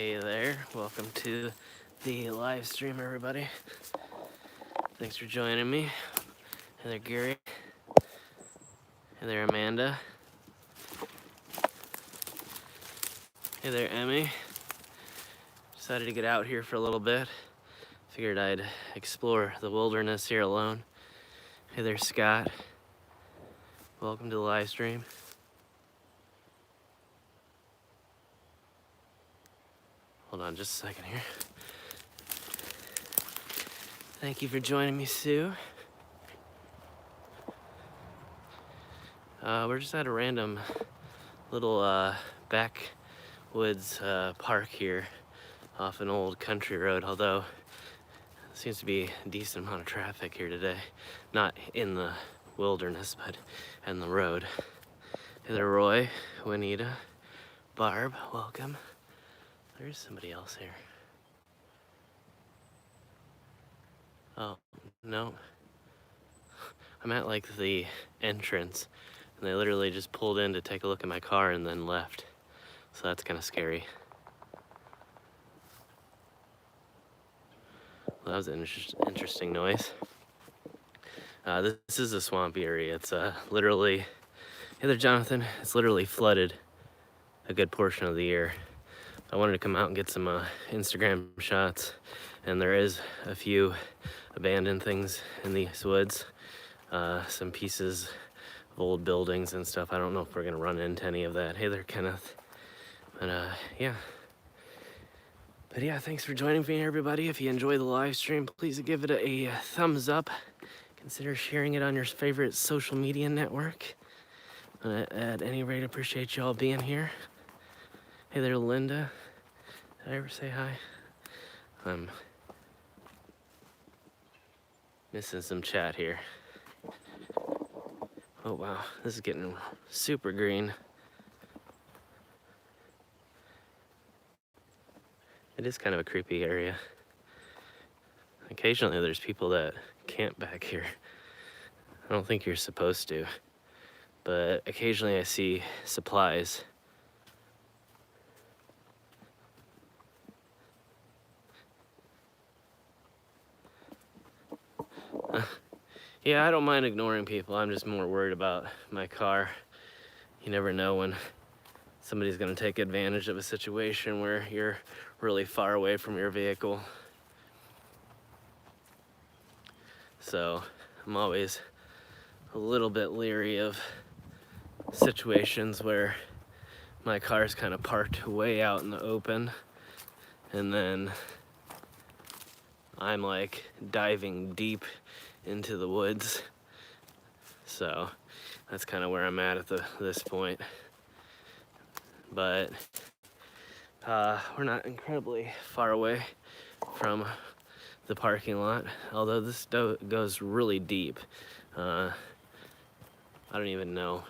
Hey there, welcome to the live stream, everybody. Thanks for joining me. Hey there, Gary. Hey there, Amanda. Hey there, Emmy. Decided to get out here for a little bit. Figured I'd explore the wilderness here alone. Hey there, Scott. Welcome to the live stream. Hold on just a second here. Thank you for joining me, Sue. We're just at a random little backwoods park here off an old country road, although there seems to be a decent amount of traffic here today. Not in the wilderness, but in the road. Hey there, Roy, Juanita, Barb, welcome. There's somebody else here. Oh, no. I'm at like the entrance, and they literally just pulled in to take a look at my car and then left. So that's kind of scary. Well, that was an interesting noise. This is a swampy area. It's literally, hey there, Jonathan. It's literally flooded a good portion of the year. I wanted to come out and get some Instagram shots, and there is a few abandoned things in these woods. Some pieces of old buildings and stuff. I don't know if we're gonna run into any of that. Hey there, Kenneth. But yeah. But yeah, thanks for joining me, everybody. If you enjoy the live stream, please give it a thumbs up. Consider sharing it on your favorite social media network. At any rate, appreciate y'all being here. Hey there, Linda. Did I ever say hi? I'm missing some chat here. Oh wow, this is getting super green. It is kind of a creepy area. Occasionally there's people that camp back here. I don't think you're supposed to, but occasionally I see supplies. Yeah, I don't mind ignoring people. I'm just more worried about my car. You never know when somebody's gonna take advantage of a situation where you're really far away from your vehicle. So I'm always a little bit leery of situations where my car's kind of parked way out in the open, and then I'm like diving deep into the woods. So that's kind of where I'm at this point. But we're not incredibly far away from the parking lot, although this goes really deep. I don't even know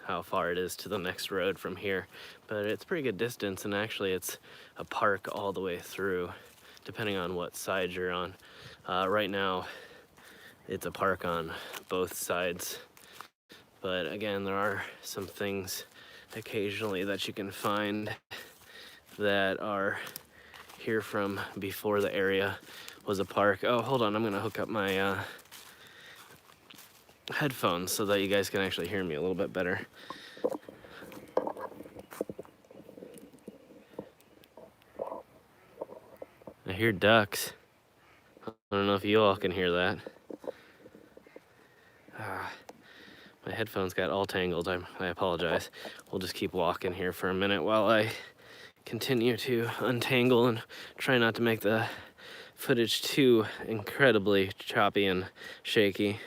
how far it is to the next road from here, but it's a pretty good distance, and actually it's a park all the way through, depending on what side you're on. Right now, it's a park on both sides, but again, there are some things occasionally that you can find that are here from before the area was a park. Oh, hold on, I'm gonna hook up my headphones so that you guys can actually hear me a little bit better. I hear ducks. I don't know if you all can hear that. My headphones got all tangled. I apologize. We'll just keep walking here for a minute while I continue to untangle and try not to make the footage too incredibly choppy and shaky.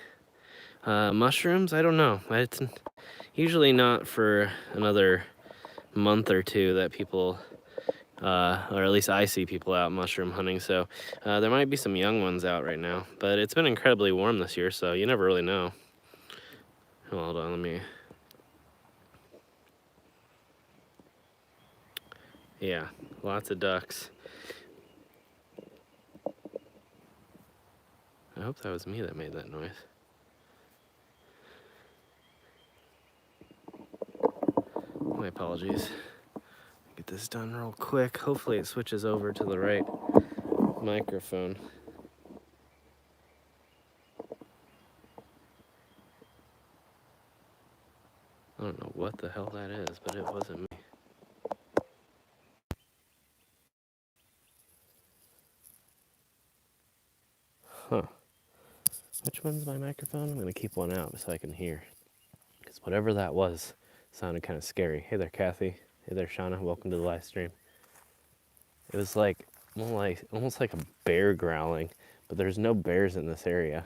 Mushrooms? I don't know. It's usually not for another month or two that people, or at least I see people out mushroom hunting, so there might be some young ones out right now. But it's been incredibly warm this year, so you never really know. Hold on, let me... Yeah, lots of ducks. I hope that was me that made that noise. My apologies. Get this done real quick. Hopefully it switches over to the right microphone. I don't know what the hell that is, but it wasn't me. Huh. Which one's my microphone? I'm gonna keep one out so I can hear. Because whatever that was sounded kind of scary. Hey there, Kathy. Hey there, Shauna. Welcome to the live stream. It was like almost like a bear growling, but there's no bears in this area.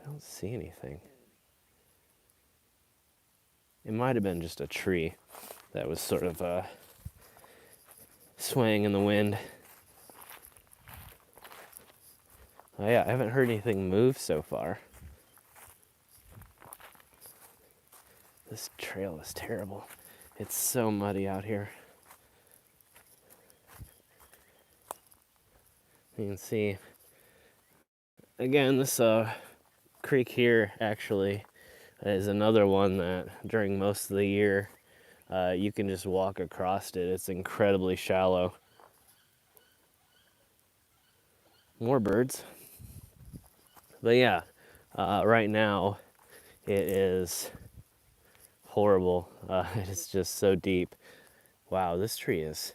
I don't see anything. It might have been just a tree that was sort of swaying in the wind. Oh yeah, I haven't heard anything move so far. This trail is terrible. It's so muddy out here. You can see, again, this creek here actually is another one that during most of the year you can just walk across it. It's incredibly shallow. More birds. But yeah, right now it is horrible. It's just so deep. Wow, this tree is,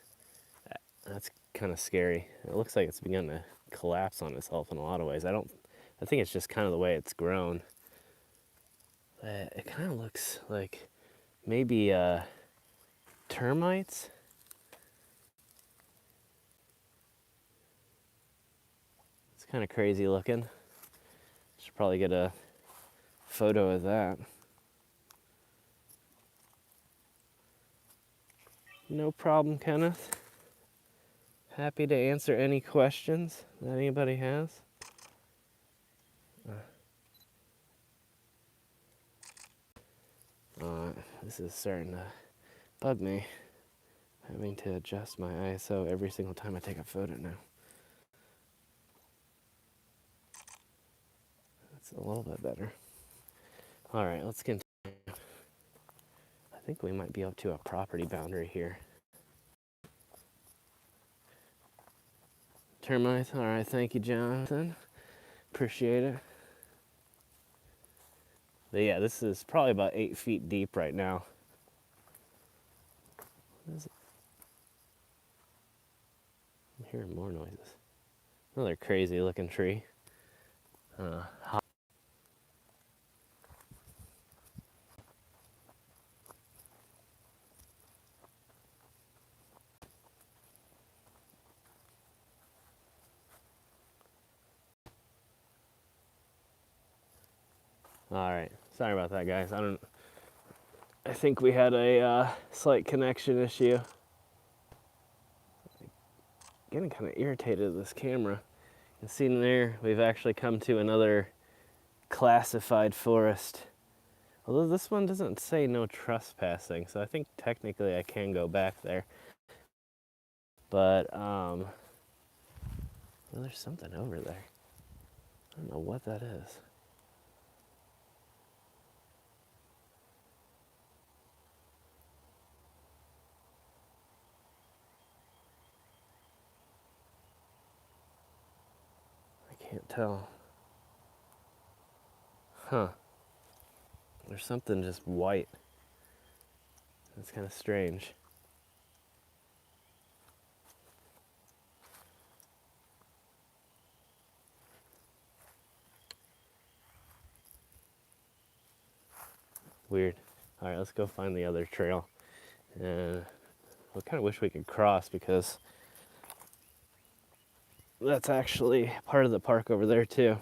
that's kind of scary. It looks like it's begun to collapse on itself in a lot of ways. I think it's just kind of the way it's grown. It kind of looks like maybe termites. It's kind of crazy looking. Should probably get a photo of that. No problem, Kenneth. Happy to answer any questions that anybody has. This is starting to bug me. Having to adjust my ISO every single time I take a photo now. That's a little bit better. All right, let's continue. I think we might be up to a property boundary here. Termites, all right, thank you, Jonathan. Appreciate it. But yeah, this is probably about 8 feet deep right now. What is it? I'm hearing more noises. Another crazy looking tree. All right, sorry about that, guys. I think we had a slight connection issue. Getting kind of irritated with this camera. You can see in there, we've actually come to another classified forest. Although this one doesn't say no trespassing, so I think technically I can go back there. But, well, there's something over there. I don't know what that is. I can't tell. Huh. There's something just white. That's kind of strange. Weird. All right, let's go find the other trail. And I kind of wish we could cross because that's actually part of the park over there too.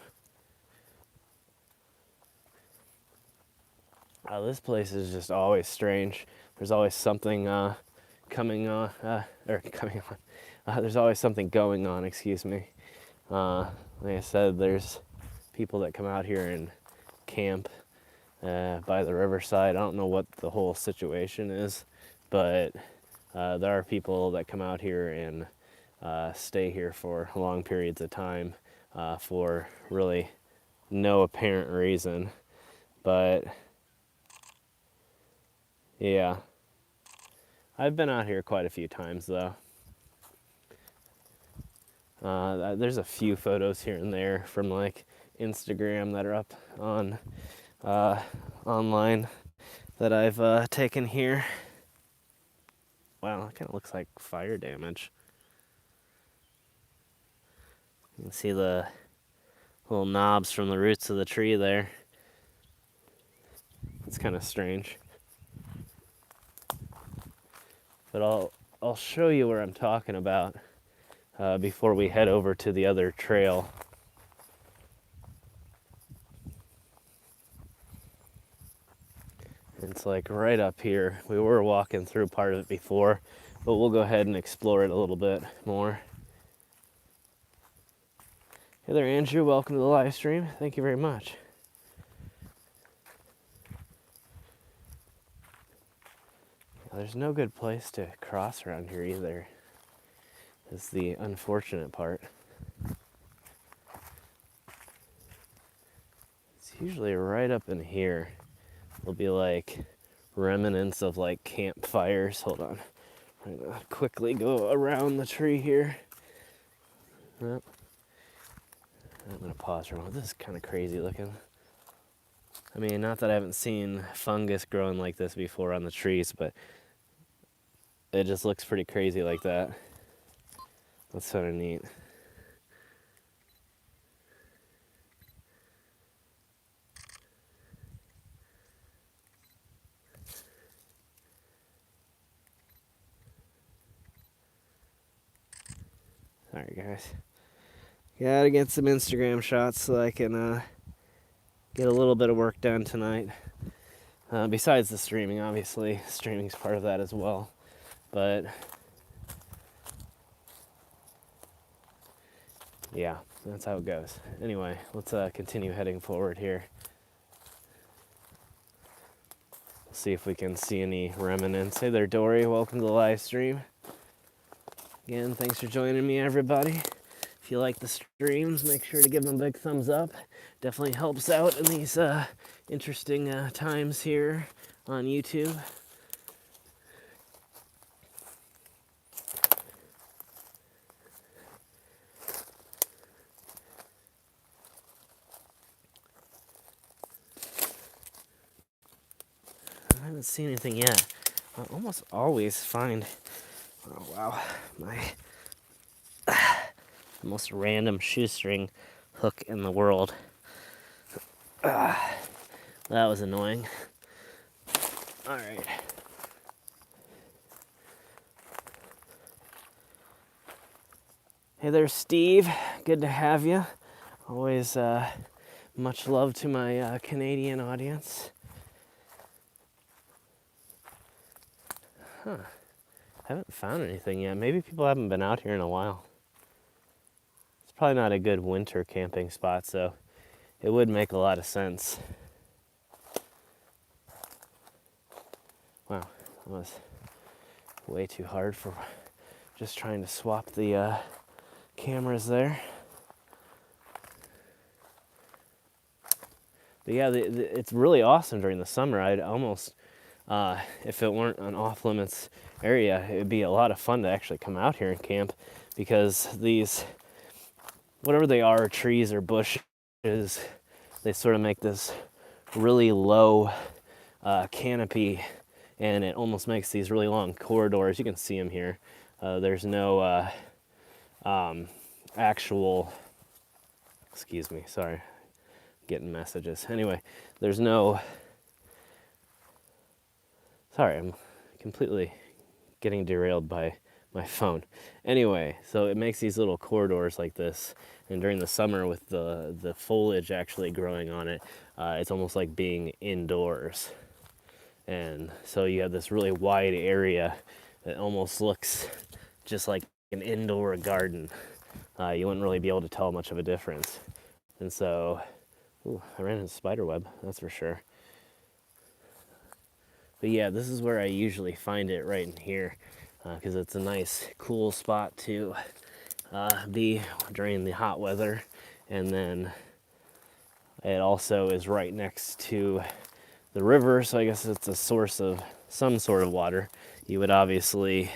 This place is just always strange. There's always something coming on. There's always something going on, excuse me. Like I said, there's people that come out here and camp by the riverside. I don't know what the whole situation is, but there are people that come out here and stay here for long periods of time for really no apparent reason. But Yeah. I've been out here quite a few times, though. There's a few photos here and there from like Instagram that are up on online that I've taken here. Wow, that kind of looks like fire damage. You can see the little knobs from the roots of the tree there. It's kind of strange. But I'll show you where I'm talking about before we head over to the other trail. It's like right up here. We were walking through part of it before, but we'll go ahead and explore it a little bit more. Hey there, Andrew. Welcome to the live stream. Thank you very much. There's no good place to cross around here either. Is the unfortunate part. It's usually right up in here. There'll be like remnants of like campfires. Hold on. I'm gonna quickly go around the tree here. Yep. I'm gonna pause for a moment. This is kind of crazy looking. I mean, not that I haven't seen fungus growing like this before on the trees, but it just looks pretty crazy like that. That's sort of neat. Alright guys, gotta get some Instagram shots so I can get a little bit of work done tonight. Besides the streaming, obviously. Streaming's part of that as well. But yeah, that's how it goes. Anyway, let's continue heading forward here. See if we can see any remnants. Hey there, Dory. Welcome to the live stream. Again, thanks for joining me, everybody. If you like the streams, make sure to give them a big thumbs up. Definitely helps out in these interesting times here on YouTube. I haven't seen anything yet. I almost always find, oh wow, my most random shoestring hook in the world. That was annoying. Alright. Hey there, Steve. Good to have you. Always much love to my Canadian audience. Huh. Haven't found anything yet. Maybe people haven't been out here in a while. It's probably not a good winter camping spot, so it would make a lot of sense. Wow, that was way too hard for just trying to swap the cameras there. But yeah, it's really awesome during the summer. I'd almost, if it weren't an off-limits area, it would be a lot of fun to actually come out here and camp, because these, whatever they are, trees or bushes, they sort of make this really low canopy, and it almost makes these really long corridors. You can see them here. There's no actual, excuse me, sorry, getting messages. Anyway, there's no, sorry, I'm completely getting derailed by my phone. Anyway, so it makes these little corridors like this, and during the summer with the foliage actually growing on it, it's almost like being indoors. And so you have this really wide area that almost looks just like an indoor garden. You wouldn't really be able to tell much of a difference. And so, ooh, I ran into a spider web, that's for sure. But yeah, this is where I usually find it, right in here, because it's a nice, cool spot to be during the hot weather. And then it also is right next to the river, so I guess it's a source of some sort of water, you would obviously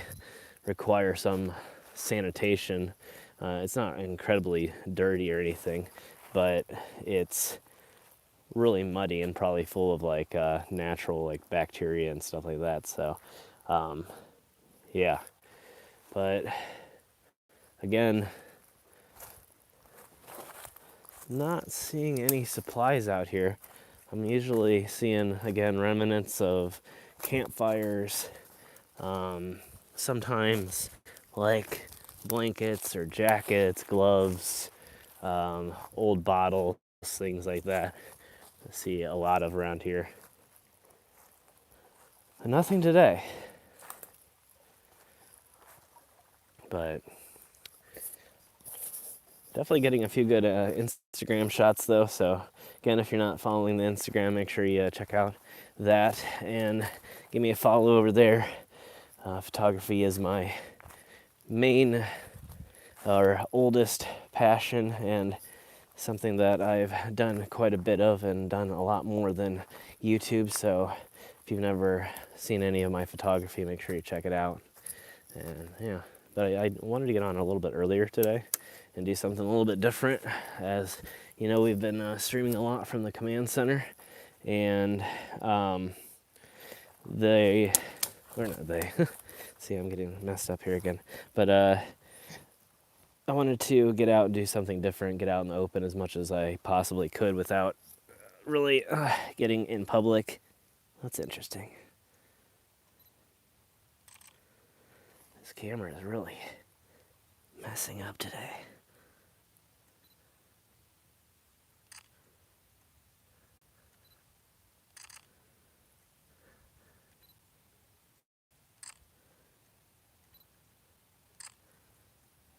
require some sanitation. It's not incredibly dirty or anything, but it's really muddy and probably full of like natural like bacteria and stuff like that. So yeah, but again, not seeing any supplies out here. I'm usually seeing, again, remnants of campfires, sometimes like blankets or jackets, gloves, old bottles, things like that. I see a lot of around here. And nothing today. But definitely getting a few good Instagram shots though. So again, if you're not following the Instagram, make sure you check out that and give me a follow over there. Photography is my main or oldest passion and something that I've done quite a bit of and done a lot more than YouTube. So if you've never seen any of my photography, make sure you check it out. And yeah, but I wanted to get on a little bit earlier today and do something a little bit different. As you know, we've been streaming a lot from the command center, and where not they? See, I'm getting messed up here again. But I wanted to get out and do something different, get out in the open as much as I possibly could without really getting in public. That's interesting. This camera is really messing up today.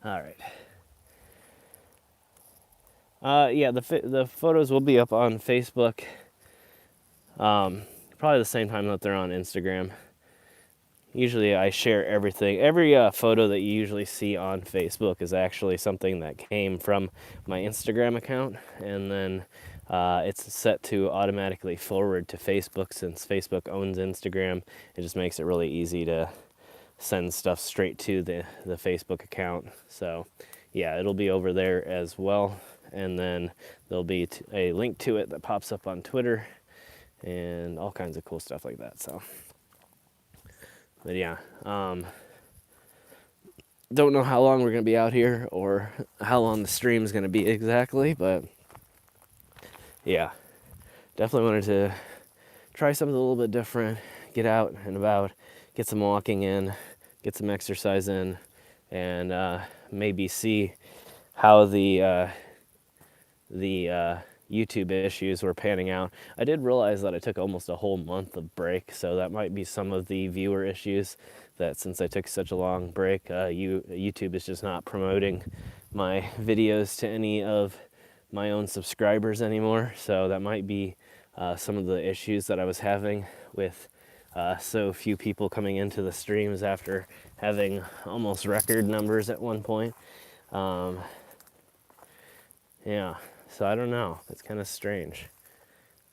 All right. Yeah, the photos will be up on Facebook. Probably the same time that they're on Instagram. Usually I share everything. Every photo that you usually see on Facebook is actually something that came from my Instagram account, and then it's set to automatically forward to Facebook since Facebook owns Instagram. It just makes it really easy to send stuff straight to the Facebook account. So yeah, it'll be over there as well, and then there'll be a link to it that pops up on Twitter and all kinds of cool stuff like that. So but yeah, don't know how long we're gonna be out here or how long the stream is gonna be exactly, but yeah, definitely wanted to try something a little bit different, get out and about, get some walking in, get some exercise in, and maybe see how the YouTube issues were panning out. I did realize that I took almost a whole month of break, so that might be some of the viewer issues, that since I took such a long break, YouTube is just not promoting my videos to any of my own subscribers anymore. So that might be some of the issues that I was having with so few people coming into the streams after having almost record numbers at one point. Yeah, so I don't know. It's kind of strange.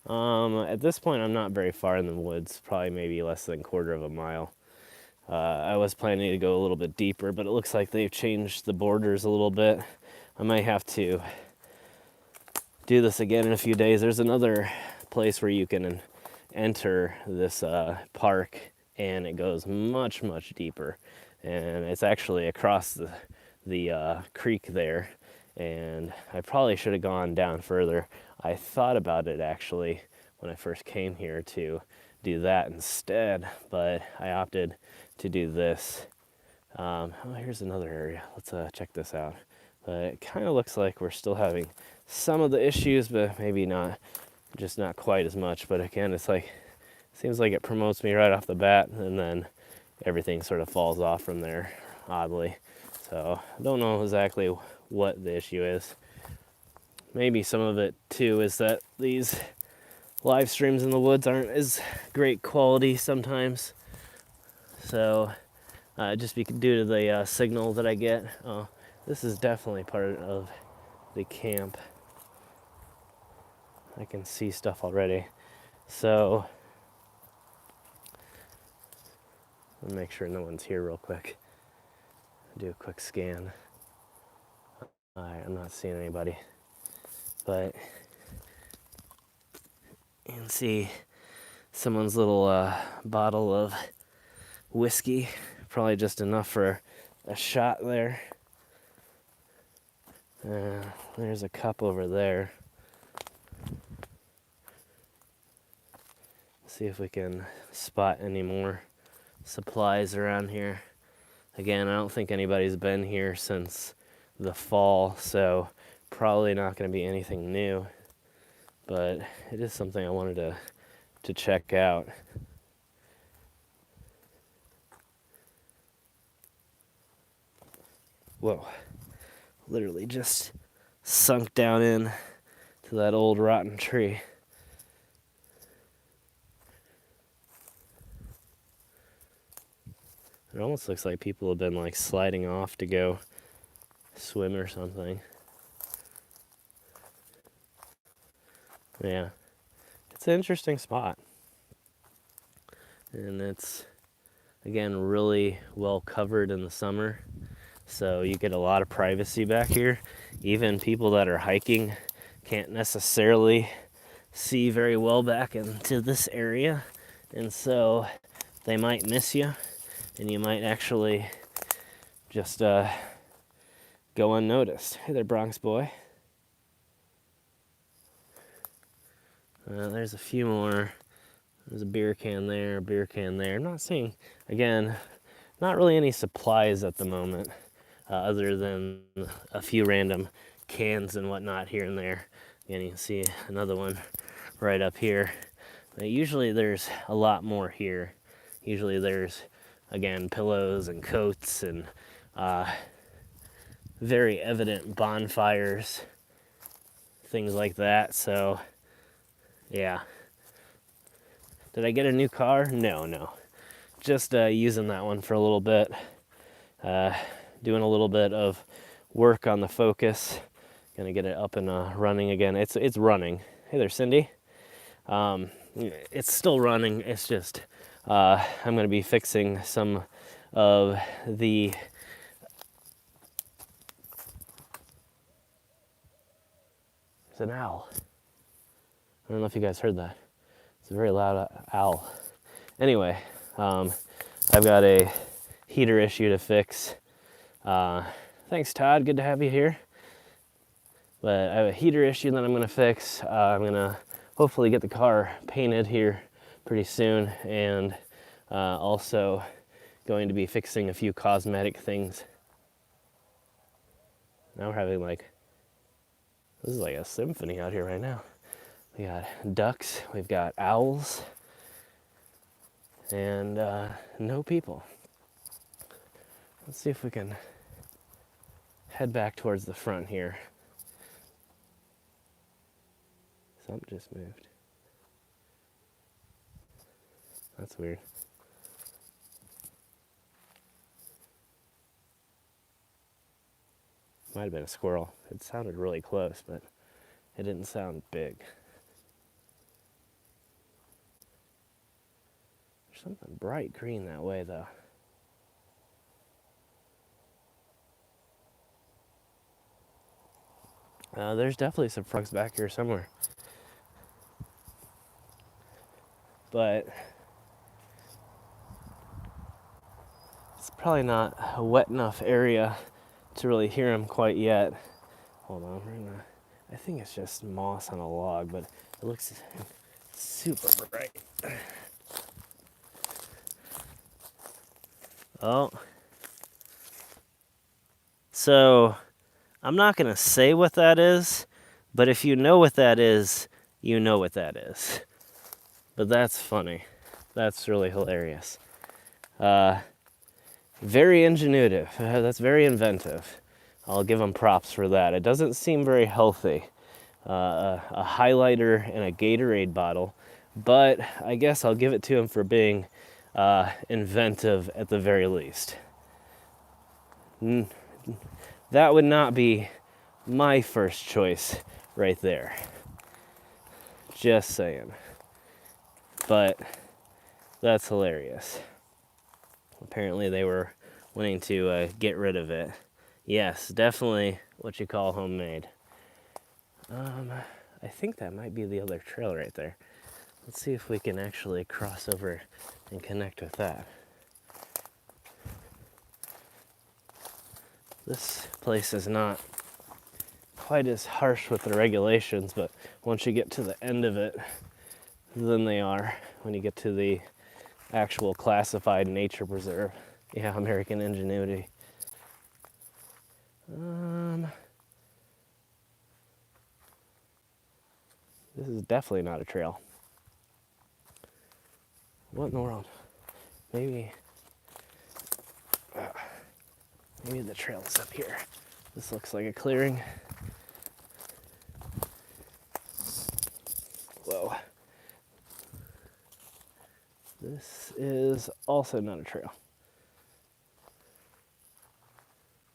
At this point, I'm not very far in the woods, probably maybe less than a quarter of a mile. I was planning to go a little bit deeper, but it looks like they've changed the borders a little bit. I might have to do this again in a few days. There's another place where you can enter this park, and it goes much, much deeper. And it's actually across the creek there. And I probably should have gone down further. I thought about it actually when I first came here to do that instead, but I opted to do this. Oh, here's another area. Let's check this out. But it kind of looks like we're still having some of the issues, but maybe not, just not quite as much. But again, it's like, seems like it promotes me right off the bat, and then everything sort of falls off from there, oddly. So I don't know exactly what the issue is. Maybe some of it too is that these live streams in the woods aren't as great quality sometimes. So just due to the signal that I get. Oh, this is definitely part of the camp. I can see stuff already. So I'll make sure no one's here real quick. Do a quick scan. Alright, I'm not seeing anybody. But you can see someone's little bottle of whiskey. Probably just enough for a shot there. There's a cup over there. See if we can spot any more supplies around here. Again, I don't think anybody's been here since the fall, so probably not going to be anything new. But it is something I wanted to check out. Whoa. Literally just sunk down in to that old rotten tree. It almost looks like people have been like sliding off to go swim or something. Yeah, it's an interesting spot. And it's, again, really well covered in the summer. So you get a lot of privacy back here. Even people that are hiking can't necessarily see very well back into this area. And so they might miss you. And you might actually just go unnoticed. Hey there, Bronx boy. There's a few more. There's a beer can there, a beer can there. I'm not seeing, again, not really any supplies at the moment, other than a few random cans and whatnot here and there. And you can see another one right up here. Usually there's a lot more here. Usually there's, again, pillows and coats and very evident bonfires, things like that. So, yeah. Did I get a new car? No. Just using that one for a little bit. Doing a little bit of work on the Focus. Gonna get it up and running again. It's running. Hey there, Cindy. It's still running. It's just I'm gonna be fixing some of the It's an owl. I don't know if you guys heard that. It's a very loud owl. Anyway, I've got a heater issue to fix. Thanks, Todd. Good to have you here. But I have a heater issue that I'm going to fix. I'm going to hopefully get the car painted here pretty soon, and also going to be fixing a few cosmetic things. Now we're having this is like a symphony out here right now. We got ducks, we've got owls, and no people. Let's see if we can head back towards the front here. Something just moved. That's weird. Might have been a squirrel. It sounded really close, but it didn't sound big. There's something bright green that way, though. There's definitely some frogs back here somewhere. But it's probably not a wet enough area to really hear them quite yet. Hold on, I think it's just moss on a log, but it looks super bright. Oh. So, I'm not going to say what that is, but if you know what that is, you know what that is. But that's funny. That's really hilarious. Very ingenuitive. That's very inventive. I'll give them props for that. It doesn't seem very healthy. A highlighter and a Gatorade bottle, but I guess I'll give it to him for being inventive at the very least. That would not be my first choice right there. Just saying. But that's hilarious. Apparently they were wanting to get rid of it. Yes, definitely what you call homemade. I think that might be the other trail right there. Let's see if we can actually cross over and connect with that. This place is not quite as harsh with the regulations, but once you get to the end of it, then they are. When you get to the actual classified nature preserve. Yeah, American Ingenuity. This is definitely not a trail. What in the world? Maybe the trail is up here. This looks like a clearing. Whoa. This is also not a trail.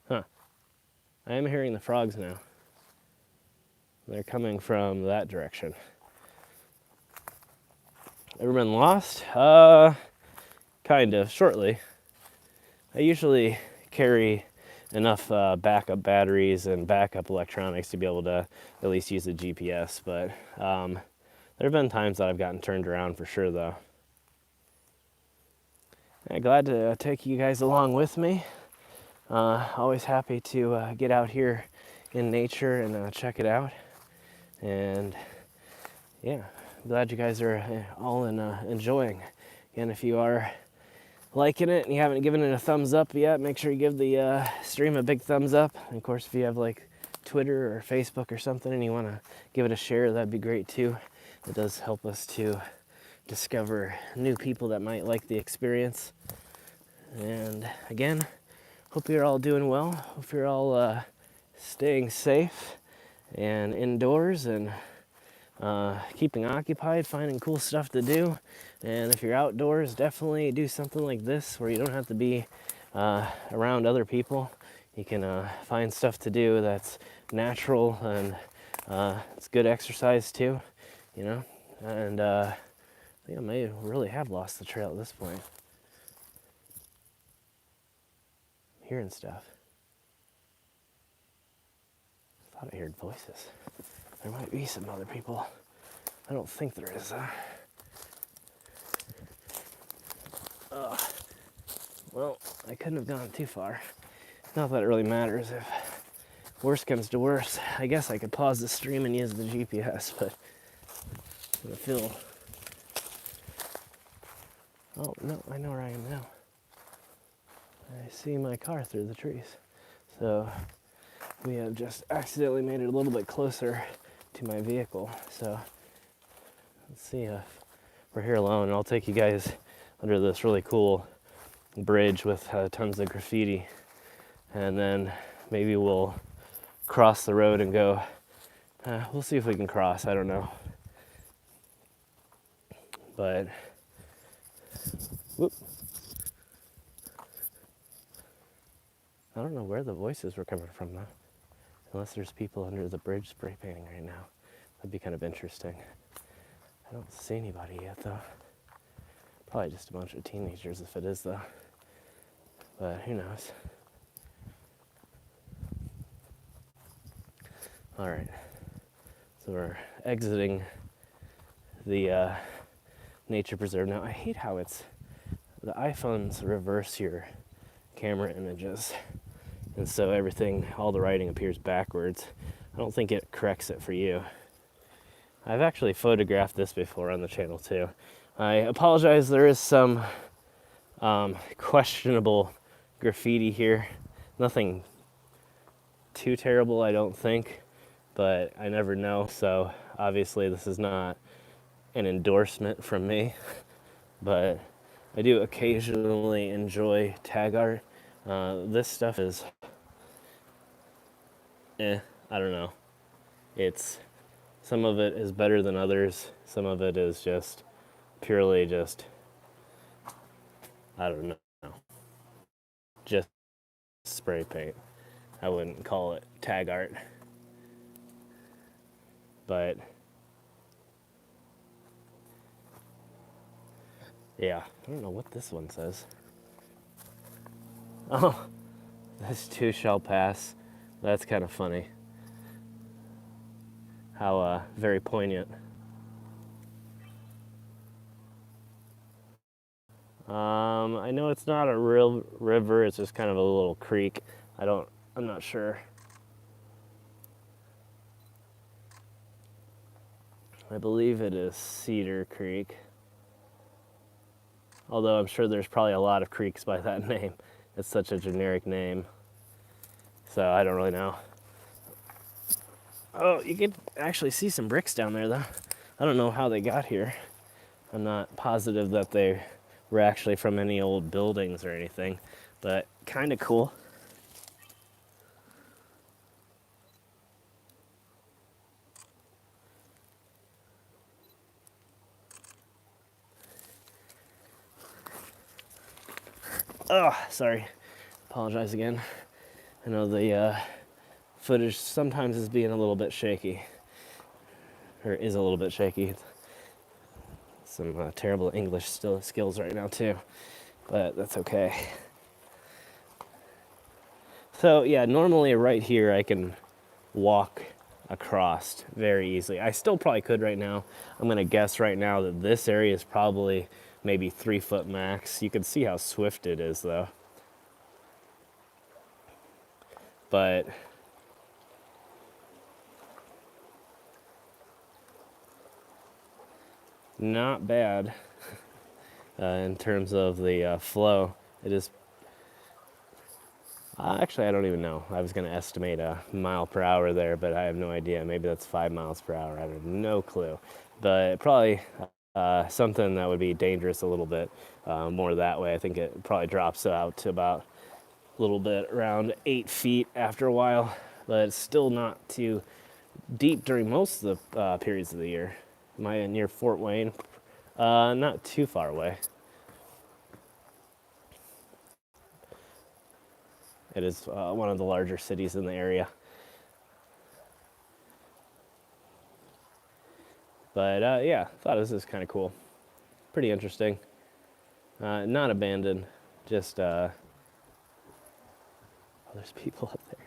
Huh. I am hearing the frogs now. They're coming from that direction. Ever been lost? Kind of, shortly. I usually carry enough backup batteries and backup electronics to be able to at least use the GPS, but there have been times that I've gotten turned around for sure, though. Glad to take you guys along with me. Always happy to get out here in nature and check it out. And yeah, glad you guys are all enjoying. And if you are liking it and you haven't given it a thumbs up yet, make sure you give the stream a big thumbs up. And of course, if you have like Twitter or Facebook or something and you want to give it a share, that'd be great too. It does help us to discover new people that might like the experience. And again, hope you're all doing well. Hope you're all staying safe and indoors and keeping occupied, finding cool stuff to do. And if you're outdoors, definitely do something like this where you don't have to be around other people. You can find stuff to do that's natural and it's good exercise too, you know. And I think I may really have lost the trail at this point. I'm hearing stuff. I thought I heard voices. There might be some other people. I don't think there is. Well, I couldn't have gone too far. Not that it really matters. If worse comes to worse, I guess I could pause the stream and use the GPS, but I feel... Oh, no, I know where I am now. I see my car through the trees. So we have just accidentally made it a little bit closer to my vehicle. So let's see if we're here alone, and I'll take you guys under this really cool bridge with tons of graffiti, and then maybe we'll cross the road and go. We'll see if we can cross. I don't know, but whoop. I don't know where the voices were coming from though, unless there's people under the bridge spray painting right now. That'd be kind of interesting. I don't see anybody yet though. Probably just a bunch of teenagers if it is though, but who knows. All right, so we're exiting the nature preserve. Now I hate how the iPhones reverse your camera images, and so everything, all the writing appears backwards. I don't think it corrects it for you. I've actually photographed this before on the channel too. I apologize, there is some questionable graffiti here. Nothing too terrible, I don't think, but I never know. So obviously this is not an endorsement from me, but I do occasionally enjoy tag art. This stuff is, I don't know. Some of it is better than others. Some of it is just purely just, I don't know, just spray paint. I wouldn't call it tag art. But yeah, I don't know what this one says. Oh, this too shall pass. That's kind of funny. How very poignant. I know it's not a real river, it's just kind of a little creek. I'm not sure. I believe it is Cedar Creek. Although I'm sure there's probably a lot of creeks by that name. It's such a generic name. So I don't really know. Oh, you can actually see some bricks down there though. I don't know how they got here. I'm not positive that they were actually from any old buildings or anything, but kind of cool. Oh, sorry. Apologize again. I know the footage sometimes is being a little bit shaky, or is a little bit shaky. Some terrible English skills right now too, but that's okay. So yeah, normally right here I can walk across very easily. I still probably could right now. I'm gonna guess right now that this area is probably maybe 3 foot max. You can see how swift it is though. But not bad in terms of the flow. It is. Actually, I don't even know. I was going to estimate a mile per hour there, but I have no idea. Maybe that's 5 miles per hour. I have no clue. But probably something that would be dangerous a little bit more that way. I think it probably drops out to about a little bit around 8 feet after a while, but it's still not too deep during most of the periods of the year. Am I near Fort Wayne? Not too far away. It is one of the larger cities in the area. But yeah, thought this was kind of cool. Pretty interesting. Not abandoned, just, oh, there's people up there.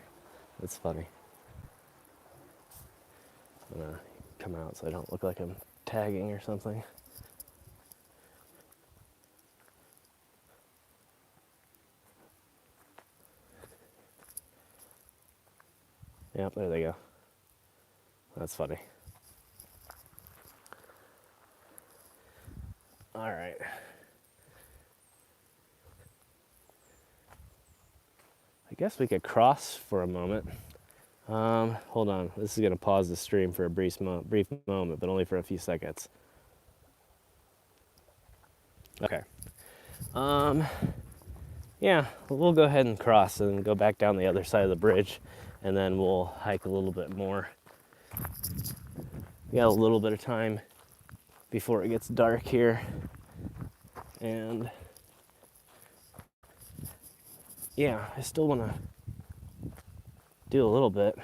That's funny. I'm gonna come out so I don't look like I'm tagging or something. Yep, there they go. That's funny. All right. I guess we could cross for a moment. Hold on. This is going to pause the stream for a brief moment, but only for a few seconds. Okay. Yeah, we'll go ahead and cross and go back down the other side of the bridge, and then we'll hike a little bit more. We got a little bit of time before it gets dark here, and yeah, I still want to do a little bit.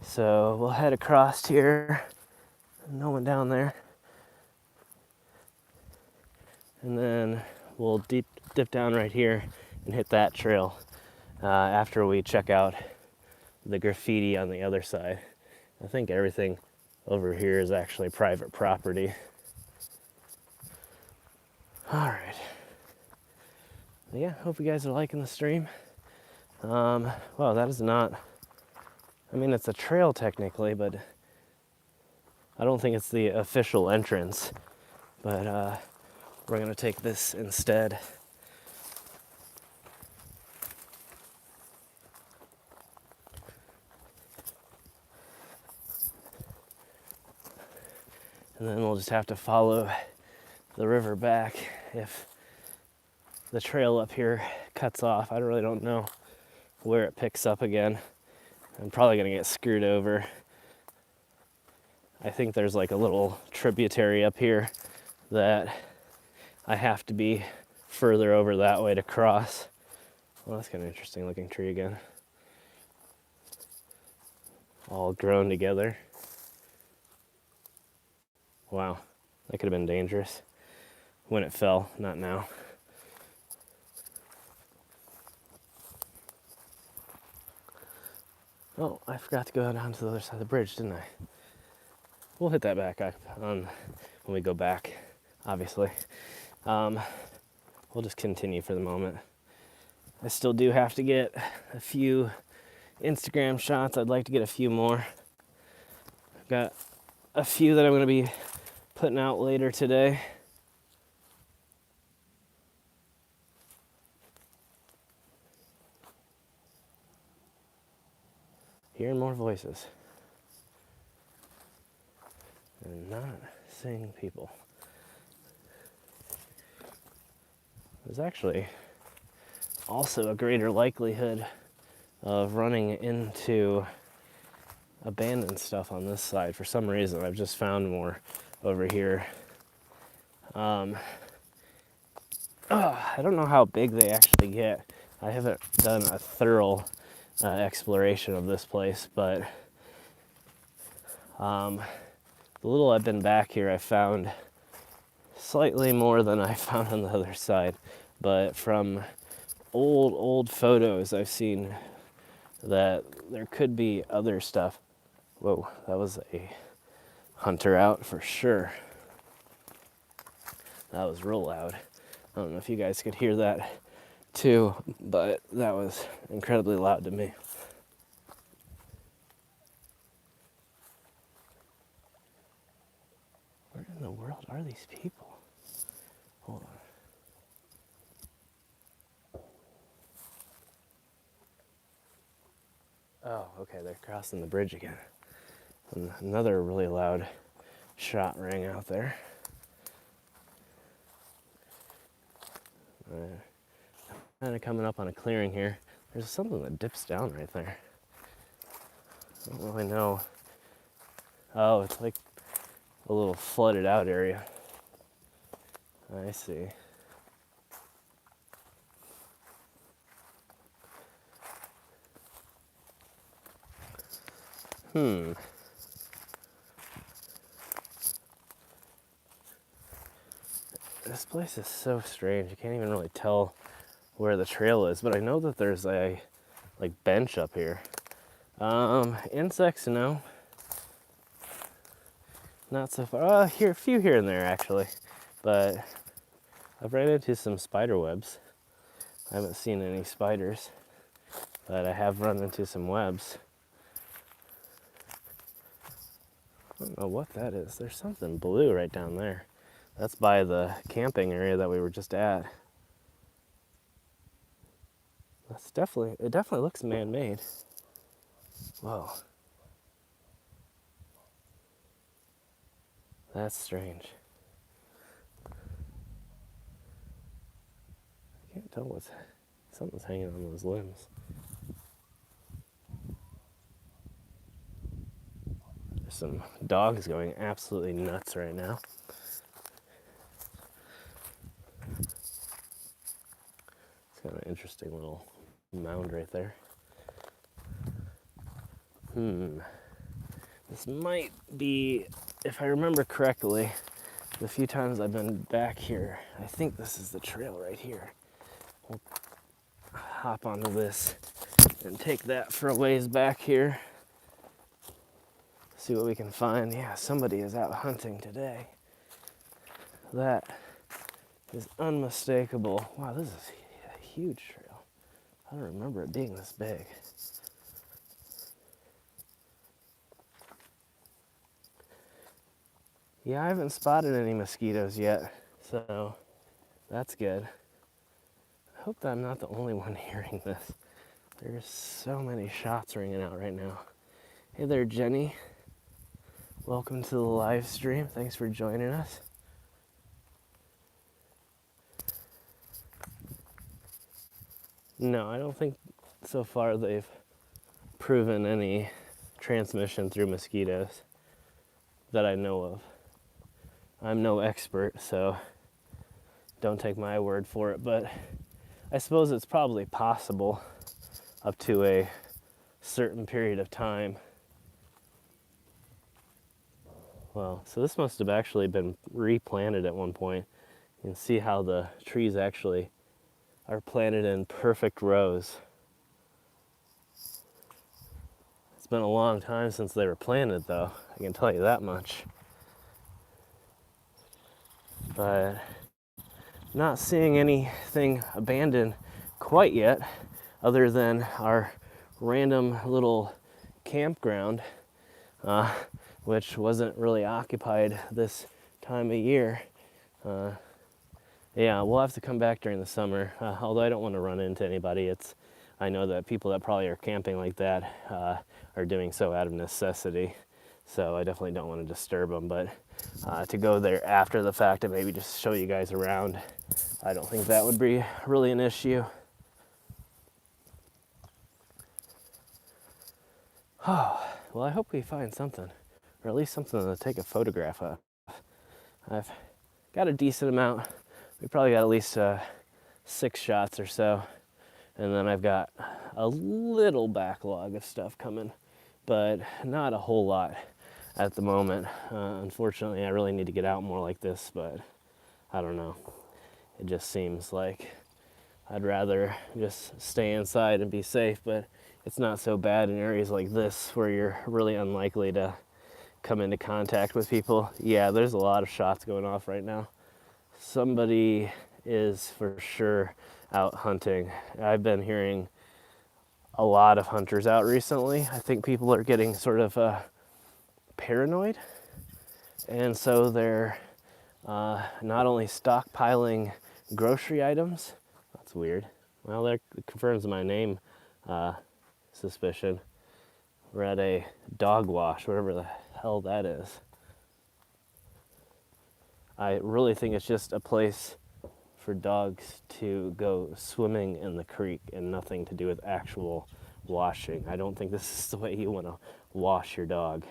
So we'll head across here. No one down there. And then we'll dip down right here and hit that trail after we check out the graffiti on the other side. I think everything over here is actually private property. All right. Well, yeah, hope you guys are liking the stream. Well, that is not, I mean, it's a trail technically, but I don't think it's the official entrance. But we're gonna take this instead. And then we'll just have to follow the river back if the trail up here cuts off. I really don't know where it picks up again. I'm probably gonna get screwed over. I think there's like a little tributary up here that I have to be further over that way to cross. Well, that's kind of interesting looking tree again. All grown together. Wow, that could have been dangerous when it fell, not now. Oh, I forgot to go down to the other side of the bridge, didn't I? We'll hit that back up on when we go back, obviously. We'll just continue for the moment. I still do have to get a few Instagram shots. I'd like to get a few more. I've got a few that I'm going to be putting out later today. Hearing more voices. And not seeing people. There's actually also a greater likelihood of running into abandoned stuff on this side for some reason. I've just found more over here. I don't know how big they actually get. I haven't done a thorough exploration of this place, but the little I've been back here, I found slightly more than I found on the other side. But from old photos, I've seen that there could be other stuff. Whoa, that was a hunter out for sure. That was real loud. I don't know if you guys could hear that too, but that was incredibly loud to me. Where in the world are these people? Hold on. Oh, okay, they're crossing the bridge again. And another really loud shot rang out there. Kind of coming up on a clearing here. There's something that dips down right there. I don't really know. Oh, it's like a little flooded out area. I see. This place is so strange. You can't even really tell where the trail is, but I know that there's a bench up here. Insects, no. Not so far. Here, a few here and there actually, but I've ran into some spider webs. I haven't seen any spiders, but I have run into some webs. I don't know what that is. There's something blue right down there. That's by the camping area that we were just at. It definitely looks man-made. Whoa. That's strange. I can't tell something's hanging on those limbs. There's some dogs going absolutely nuts right now. It's kind of an interesting little mound right there. This might be, if I remember correctly, the few times I've been back here, I think this is the trail right here. We'll hop onto this and take that for a ways back here. See what we can find. Yeah, somebody is out hunting today. That is unmistakable. Wow, this is a huge trail. I don't remember it being this big. Yeah, I haven't spotted any mosquitoes yet, so that's good. I hope that I'm not the only one hearing this. There's so many shots ringing out right now. Hey there, Jenny. Welcome to the live stream. Thanks for joining us. No, I don't think so far they've proven any transmission through mosquitoes that I know of. I'm no expert, so don't take my word for it, but I suppose it's probably possible up to a certain period of time. Well, so this must have actually been replanted at one point. You can see how the trees actually are planted in perfect rows. It's been a long time since they were planted, though. I can tell you that much. But not seeing anything abandoned quite yet, other than our random little campground, which wasn't really occupied this time of year. Yeah, we'll have to come back during the summer, although I don't want to run into anybody. I know that people that probably are camping like that are doing so out of necessity, so I definitely don't want to disturb them. But to go there after the fact and maybe just show you guys around, I don't think that would be really an issue. Oh, well, I hope we find something, or at least something to take a photograph of. I've got a decent amount. We probably got at least 6 shots or so. And then I've got a little backlog of stuff coming, but not a whole lot at the moment. Unfortunately, I really need to get out more like this, but I don't know. It just seems like I'd rather just stay inside and be safe, but it's not so bad in areas like this where you're really unlikely to come into contact with people. Yeah, there's a lot of shots going off right now. Somebody is for sure out hunting. I've been hearing a lot of hunters out recently. I think people are getting sort of paranoid, and so they're not only stockpiling grocery items. That's weird. Well, that confirms my name suspicion. We're at a dog wash, whatever the hell that is. I really think it's just a place for dogs to go swimming in the creek and nothing to do with actual washing. I don't think this is the way you want to wash your dog.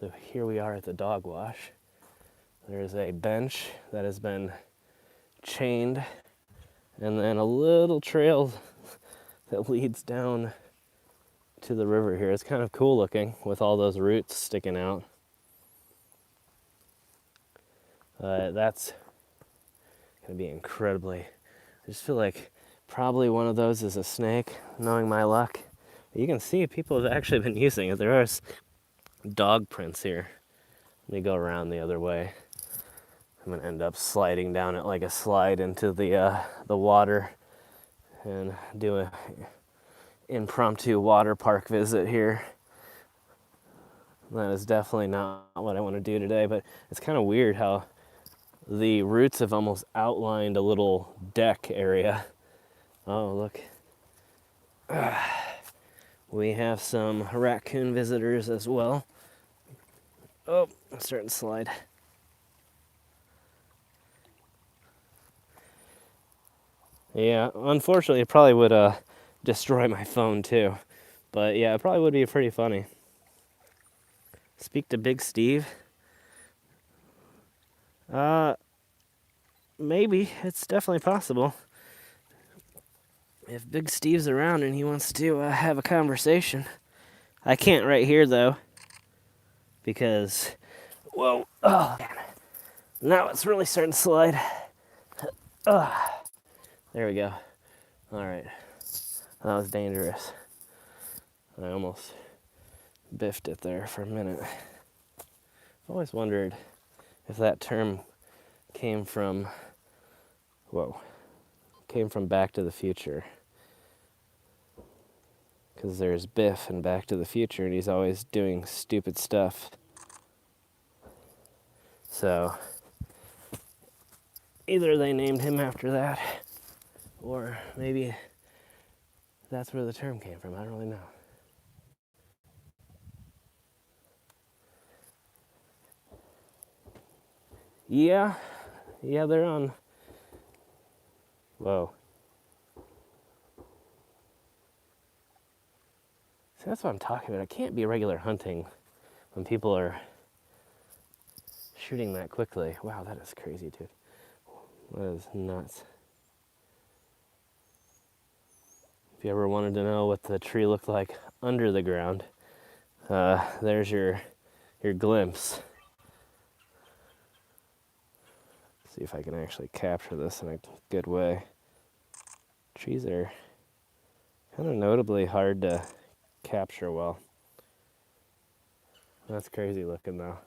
So here we are at the dog wash. There's a bench that has been chained, and then a little trail that leads down to the river here. It's kind of cool looking with all those roots sticking out. That's gonna be incredibly, I just feel like probably one of those is a snake, knowing my luck. You can see people have actually been using it. There are dog prints here. Let me go around the other way. I'm gonna end up sliding down it like a slide into the water and do a impromptu water park visit here. That is definitely not what I want to do today, but it's kind of weird how the roots have almost outlined a little deck area. Oh, look. We have some raccoon visitors as well. Oh, I'm starting to slide. Yeah, unfortunately, it probably would destroy my phone too. But yeah, it probably would be pretty funny. Speak to Big Steve. Maybe. It's definitely possible. If Big Steve's around and he wants to have a conversation. I can't right here, though. Because, whoa, oh, man. Now it's really starting to slide. There we go. All right. That was dangerous. I almost biffed it there for a minute. I've always wondered if that term came from Back to the Future. Because there's Biff in Back to the Future, and he's always doing stupid stuff. So, either they named him after that, or maybe that's where the term came from. I don't really know. Yeah, they're on. Whoa. See, that's what I'm talking about. It can't be regular hunting when people are shooting that quickly. Wow, that is crazy, dude. That is nuts. If you ever wanted to know what the tree looked like under the ground, there's your glimpse. See if I can actually capture this in a good way. Trees are kind of notably hard to capture well. That's crazy looking though.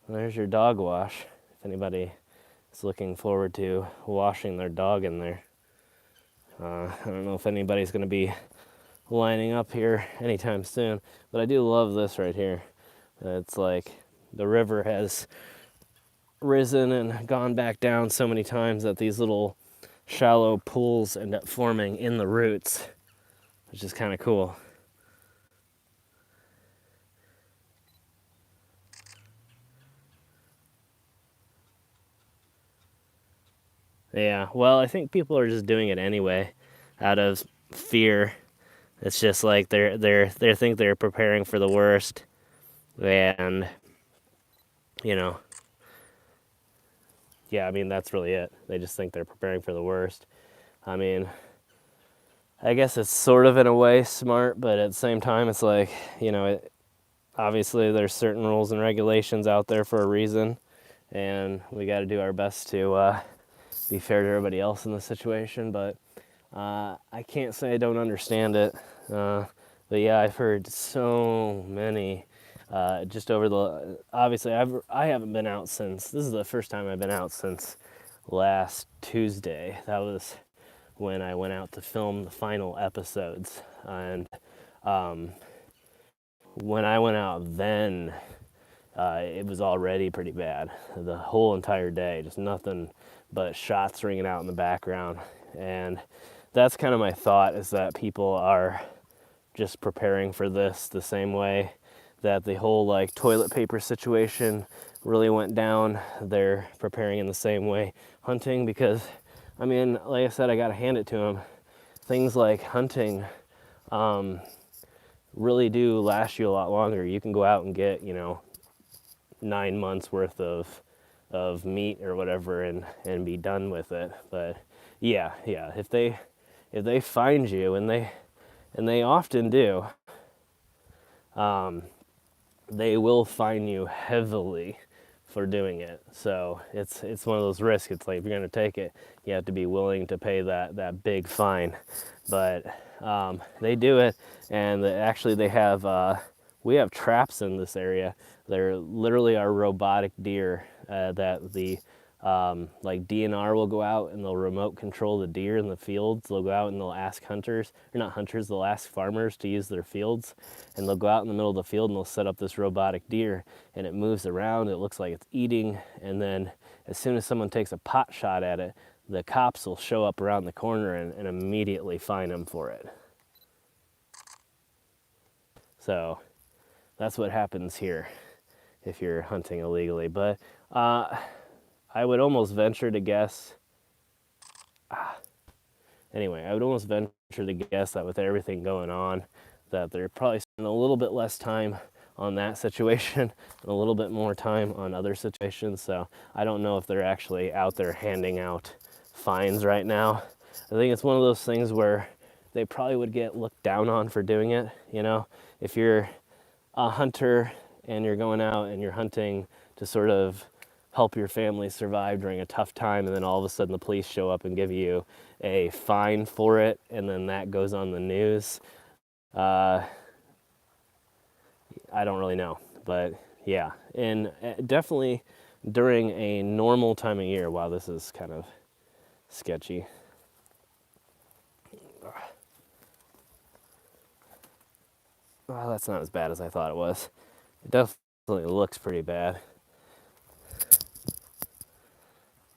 There's your dog wash, if anybody is looking forward to washing their dog in there. I don't know if anybody's going to be lining up here anytime soon, but I do love this right here. It's like the river has risen and gone back down so many times that these little shallow pools end up forming in the roots, which is kind of cool. Yeah, well, I think people are just doing it anyway out of fear. It's just like they think they're preparing for the worst, and you know, yeah, I mean that's really it. They just think they're preparing for the worst. I mean, I guess it's sort of in a way smart, but at the same time, it's like, you know, obviously there's certain rules and regulations out there for a reason, and we got to do our best to be fair to everybody else in the situation. But I can't say I don't understand it. But yeah, I've heard so many. Just over the obviously I haven't been out since, this is the first time I've been out since last Tuesday. That was when I went out to film the final episodes, and when I went out then, it was already pretty bad. The whole entire day, just nothing but shots ringing out in the background. And that's kind of my thought, is that people are just preparing for this the same way that the whole like toilet paper situation really went down. They're preparing in the same way hunting, because I mean, like I said, I gotta hand it to them. Things like hunting really do last you a lot longer. You can go out and get, you know, 9 months worth of meat or whatever and be done with it. But yeah, if they find you, and they often do, they will fine you heavily for doing it. So it's one of those risks. It's like, if you're going to take it, you have to be willing to pay that big fine. But they do it, and actually they have we have traps in this area. They're literally our robotic deer that the like DNR will go out and they'll remote control the deer in the fields. They'll go out and they'll ask hunters, or not hunters, they'll ask farmers to use their fields, and they'll go out in the middle of the field and they'll set up this robotic deer, and it moves around. It looks like it's eating, and then as soon as someone takes a pot shot at it, the cops will show up around the corner and immediately fine them for it. So that's what happens here if you're hunting illegally. But I would almost venture to guess, anyway, I would almost venture to guess that with everything going on, that they're probably spending a little bit less time on that situation and a little bit more time on other situations. So I don't know if they're actually out there handing out fines right now. I think it's one of those things where they probably would get looked down on for doing it. You know, if you're a hunter and you're going out and you're hunting to sort of help your family survive during a tough time, and then all of a sudden the police show up and give you a fine for it, and then that goes on the news. I don't really know, but yeah, and definitely during a normal time of year. Wow, this is kind of sketchy. Well, that's not as bad as I thought it was. It definitely looks pretty bad.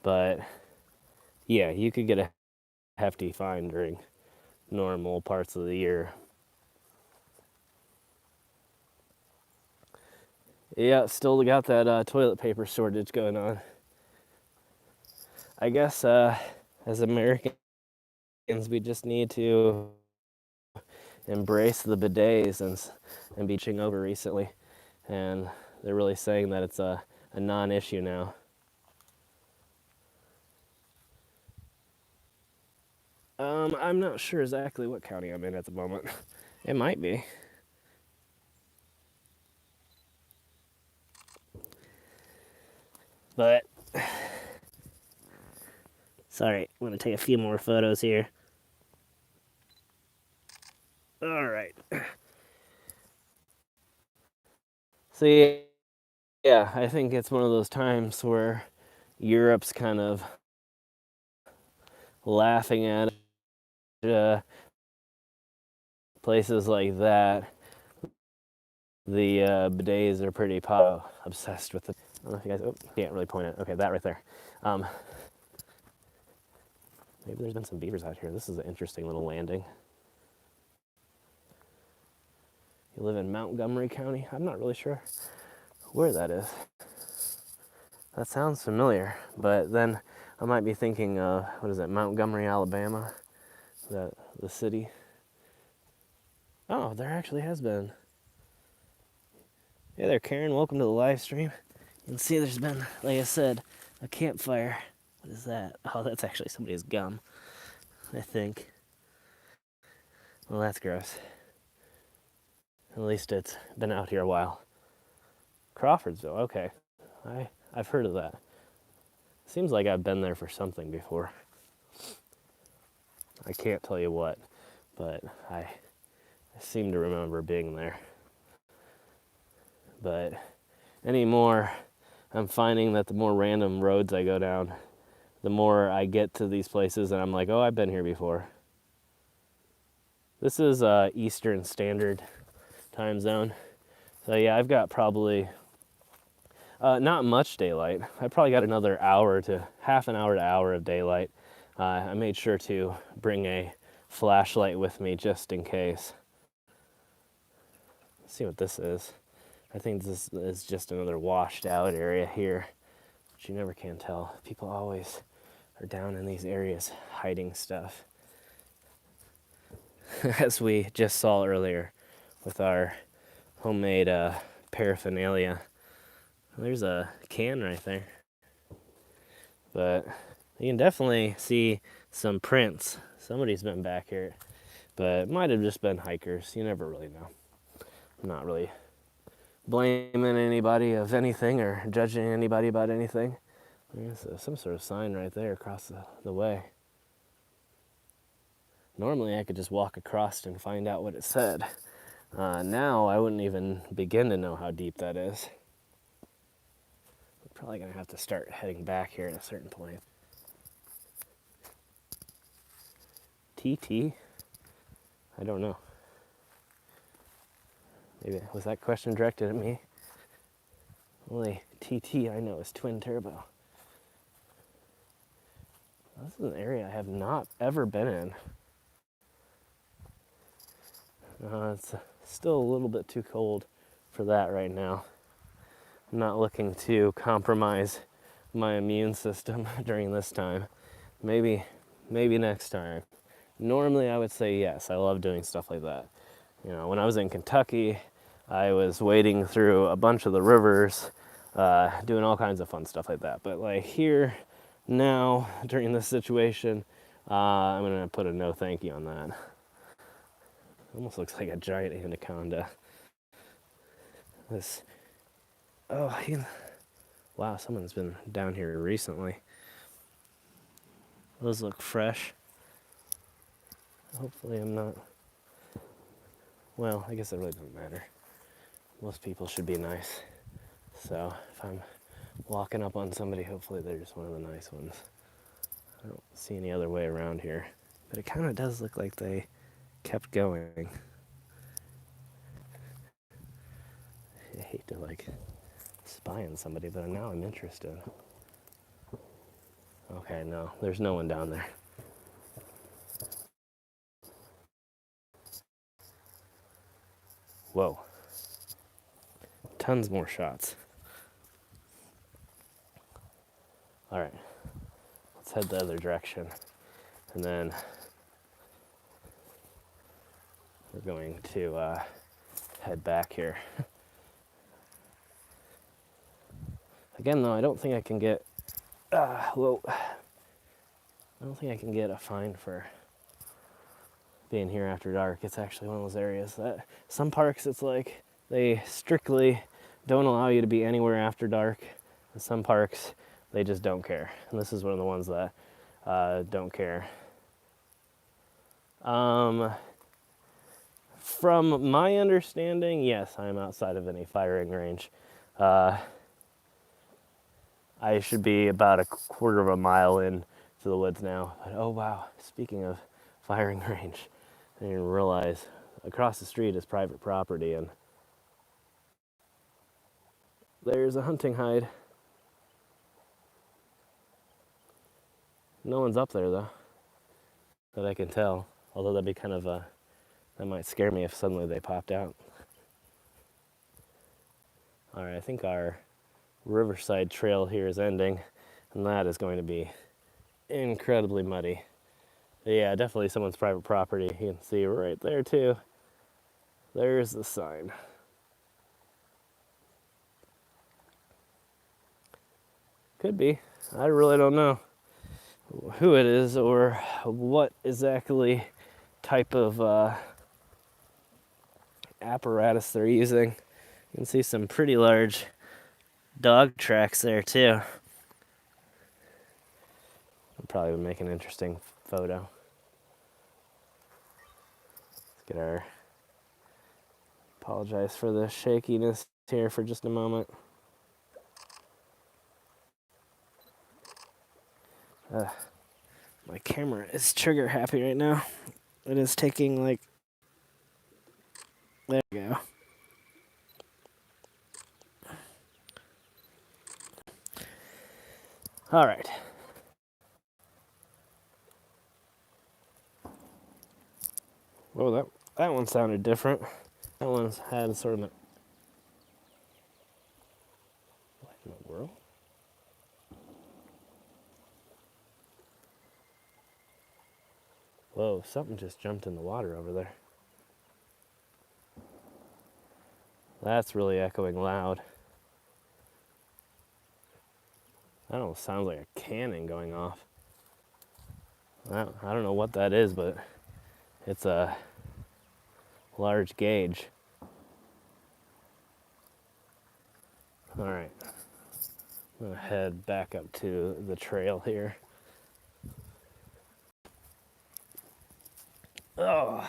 But yeah, you could get a hefty fine during normal parts of the year. Yeah, still got that toilet paper shortage going on. I guess as Americans, we just need to embrace the bidets and be ching over recently, and they're really saying that it's a non-issue now. I'm not sure exactly what county I'm in at the moment. It might be. But sorry, I'm gonna take a few more photos here. All right. So yeah, I think it's one of those times where Europe's kind of laughing at places like that. The bidets are pretty obsessed with it. I don't know if you guys, can't really point it. Okay, that right there. Maybe there's been some beavers out here. This is an interesting little landing. You live in Montgomery County? I'm not really sure where that is. That sounds familiar, but then I might be thinking, what is it, Montgomery, Alabama? Is that the city? Oh, there actually has been. Hey there, Karen. Welcome to the live stream. You can see there's been, like I said, a campfire. What is that? Oh, that's actually somebody's gum, I think. Well, that's gross. At least it's been out here a while. Crawfordsville, okay. I've heard of that. Seems like I've been there for something before. I can't tell you what, but I seem to remember being there. But anymore, I'm finding that the more random roads I go down, the more I get to these places and I'm like, oh, I've been here before. This is Eastern Standard Time Zone. So yeah, I've got probably not much daylight. I probably got another half an hour to hour of daylight. I made sure to bring a flashlight with me just in case. Let's see what this is. I think this is just another washed out area here, but you never can tell. People always are down in these areas hiding stuff. As we just saw earlier with our homemade paraphernalia. There's a can right there. But you can definitely see some prints. Somebody's been back here, but it might have just been hikers. You never really know. I'm not really blaming anybody of anything or judging anybody about anything. There's some sort of sign right there across the way. Normally I could just walk across and find out what it said. Now I wouldn't even begin to know how deep that is. We're probably gonna have to start heading back here at a certain point. TT? I don't know. Maybe was that question directed at me? Only TT I know is twin turbo. This is an area I have not ever been in. It's still a little bit too cold for that right now. I'm not looking to compromise my immune system during this time. Maybe next time. Normally I would say yes, I love doing stuff like that. You know, when I was in Kentucky, I was wading through a bunch of the rivers, doing all kinds of fun stuff like that. But like here, now, during this situation, I'm gonna put a no thank you on that. Almost looks like a giant anaconda. Wow, someone's been down here recently. Those look fresh. Hopefully I'm not, well, I guess it really doesn't matter. Most people should be nice. So if I'm walking up on somebody, hopefully they're just one of the nice ones. I don't see any other way around here. But it kind of does look like they kept going. I hate to like spy on somebody, but now I'm interested. Okay, no, there's no one down there. Whoa. Tons more shots. All right, let's head the other direction. And then we're going to head back here. Again, though, I don't think I can get, I don't think I can get a fine for being here after dark. It's actually one of those areas that some parks, it's like they strictly don't allow you to be anywhere after dark. And some parks, they just don't care. And this is one of the ones that don't care. From my understanding, yes, I am outside of any firing range. I should be about a quarter of a mile in to the woods now. But oh wow, speaking of firing range, I didn't realize across the street is private property, and there's a hunting hide. No one's up there though, that I can tell. Although that'd be kind of that might scare me if suddenly they popped out. All right, I think our Riverside Trail here is ending, and that is going to be incredibly muddy. Yeah, definitely someone's private property. You can see right there too. There's the sign. Could be. I really don't know who it is or what exactly type of apparatus they're using. You can see some pretty large dog tracks there too. Probably would make an interesting photo. Let's get our, apologize for the shakiness here for just a moment. My camera is trigger happy right now. It is taking like, there we go. All right. Whoa, that one sounded different. That one's had sort of a, what in the world? Whoa, something just jumped in the water over there. That's really echoing loud. That almost sounds like a cannon going off. I don't know what that is, but it's a large gauge. All right, I'm gonna head back up to the trail here. Oh,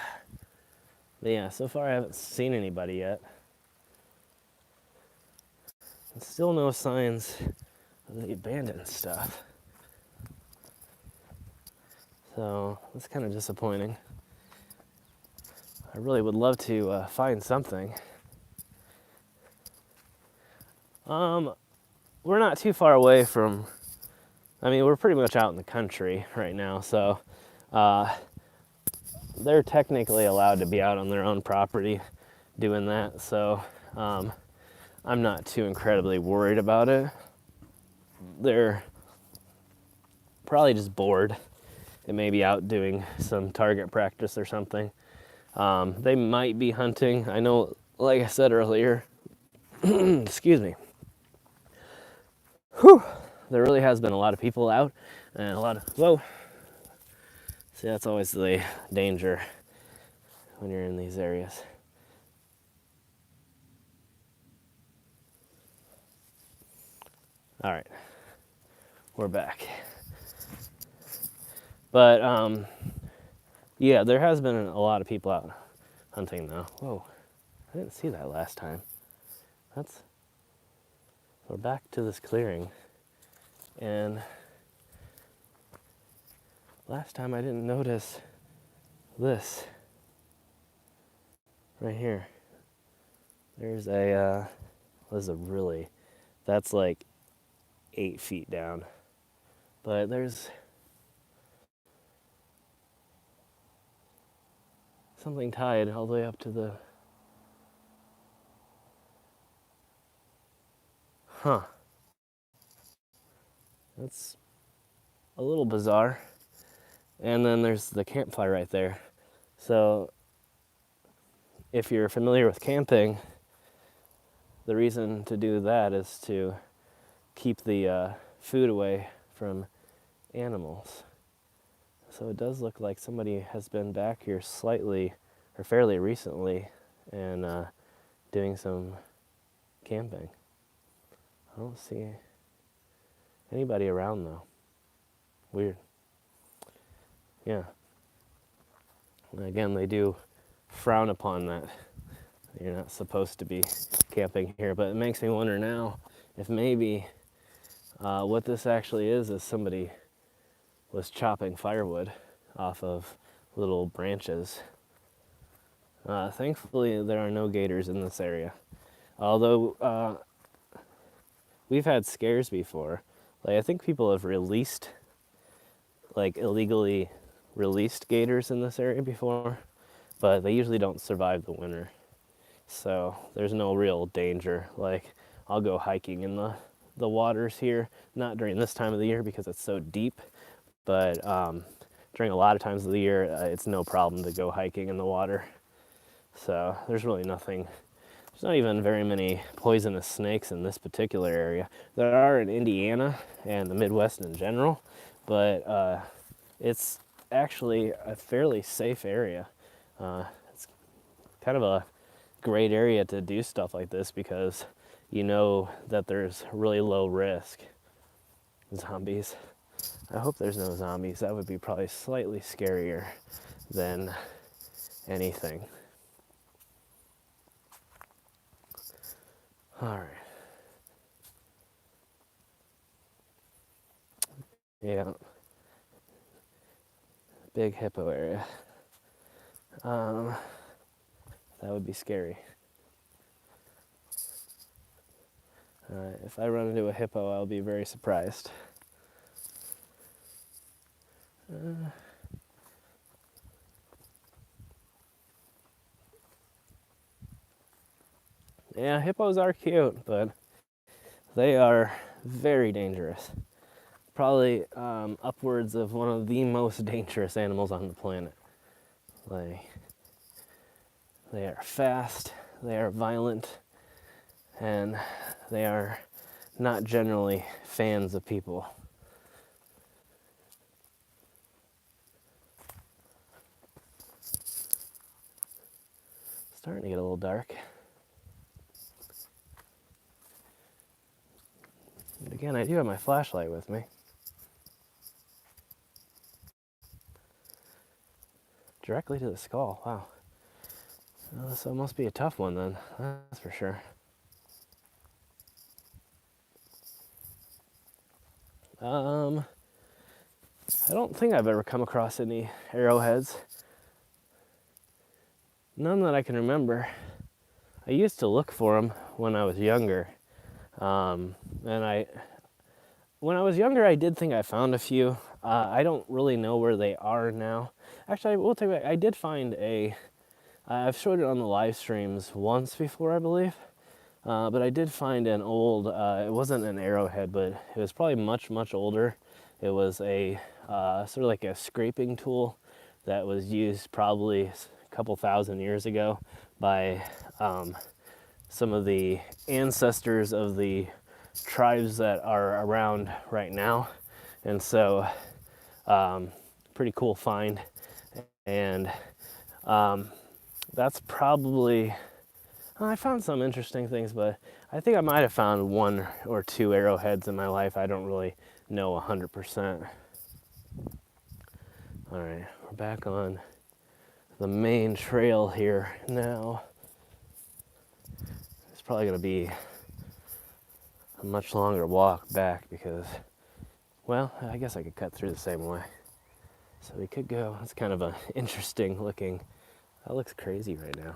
but yeah, so far I haven't seen anybody yet. And still no signs of the abandoned stuff. So that's kind of disappointing. I really would love to find something. We're not too far away from, I mean, we're pretty much out in the country right now, so they're technically allowed to be out on their own property doing that, so I'm not too incredibly worried about it. They're probably just bored and maybe out doing some target practice or something. They might be hunting. I know, like I said earlier, excuse me, there really has been a lot of people out and a lot of, whoa. See, that's always the danger when you're in these areas. All right, we're back. But yeah, there has been a lot of people out hunting though. Whoa, I didn't see that last time. We're back to this clearing, and last time I didn't notice this right here. There's a, that's like 8 feet down, but there's something tied all the way up to the, that's a little bizarre. And then there's the campfire right there. So if you're familiar with camping, the reason to do that is to keep the food away from animals. So it does look like somebody has been back here slightly or fairly recently and doing some camping. I don't see anybody around though. Weird. Yeah. And again, they do frown upon that. You're not supposed to be camping here, but it makes me wonder now if maybe what this actually is somebody was chopping firewood off of little branches. Thankfully, there are no gators in this area. Although we've had scares before. Like, I think people have released, like, illegally released gators in this area before, but they usually don't survive the winter. So there's no real danger. Like, I'll go hiking in the waters here, not during this time of the year because it's so deep, but during a lot of times of the year, it's no problem to go hiking in the water. So there's really nothing. There's not even very many poisonous snakes in this particular area. There are in Indiana and the Midwest in general, but it's actually a fairly safe area. It's kind of a great area to do stuff like this because you know that there's really low risk. Zombies. I hope there's no zombies. That would be probably slightly scarier than anything. All right. Yeah. Big hippo area. That would be scary. If I run into a hippo, I'll be very surprised. Yeah, hippos are cute, but they are very dangerous. Probably upwards of one of the most dangerous animals on the planet. Like, they are fast, they are violent, and they are not generally fans of people. Starting to get a little dark. But again, I do have my flashlight with me. Directly to the skull, wow. Well, so it must be a tough one then, that's for sure. I don't think I've ever come across any arrowheads. None that I can remember. I used to look for them when I was younger. When I was younger, I did think I found a few. I don't really know where they are now. Actually, I will tell you, I did find I've showed it on the live streams once before, I believe. But I did find an old, it wasn't an arrowhead, but it was probably much, much older. It was a sort of like a scraping tool that was used probably a couple thousand years ago by some of the ancestors of the tribes that are around right now. And so, pretty cool find. And that's probably, I found some interesting things, but I think I might have found one or two arrowheads in my life. I don't really know 100%. All right, we're back on the main trail here now. It's probably gonna be a much longer walk back because, well, I guess I could cut through the same way. So we could go, it's kind of an interesting looking, that looks crazy right now.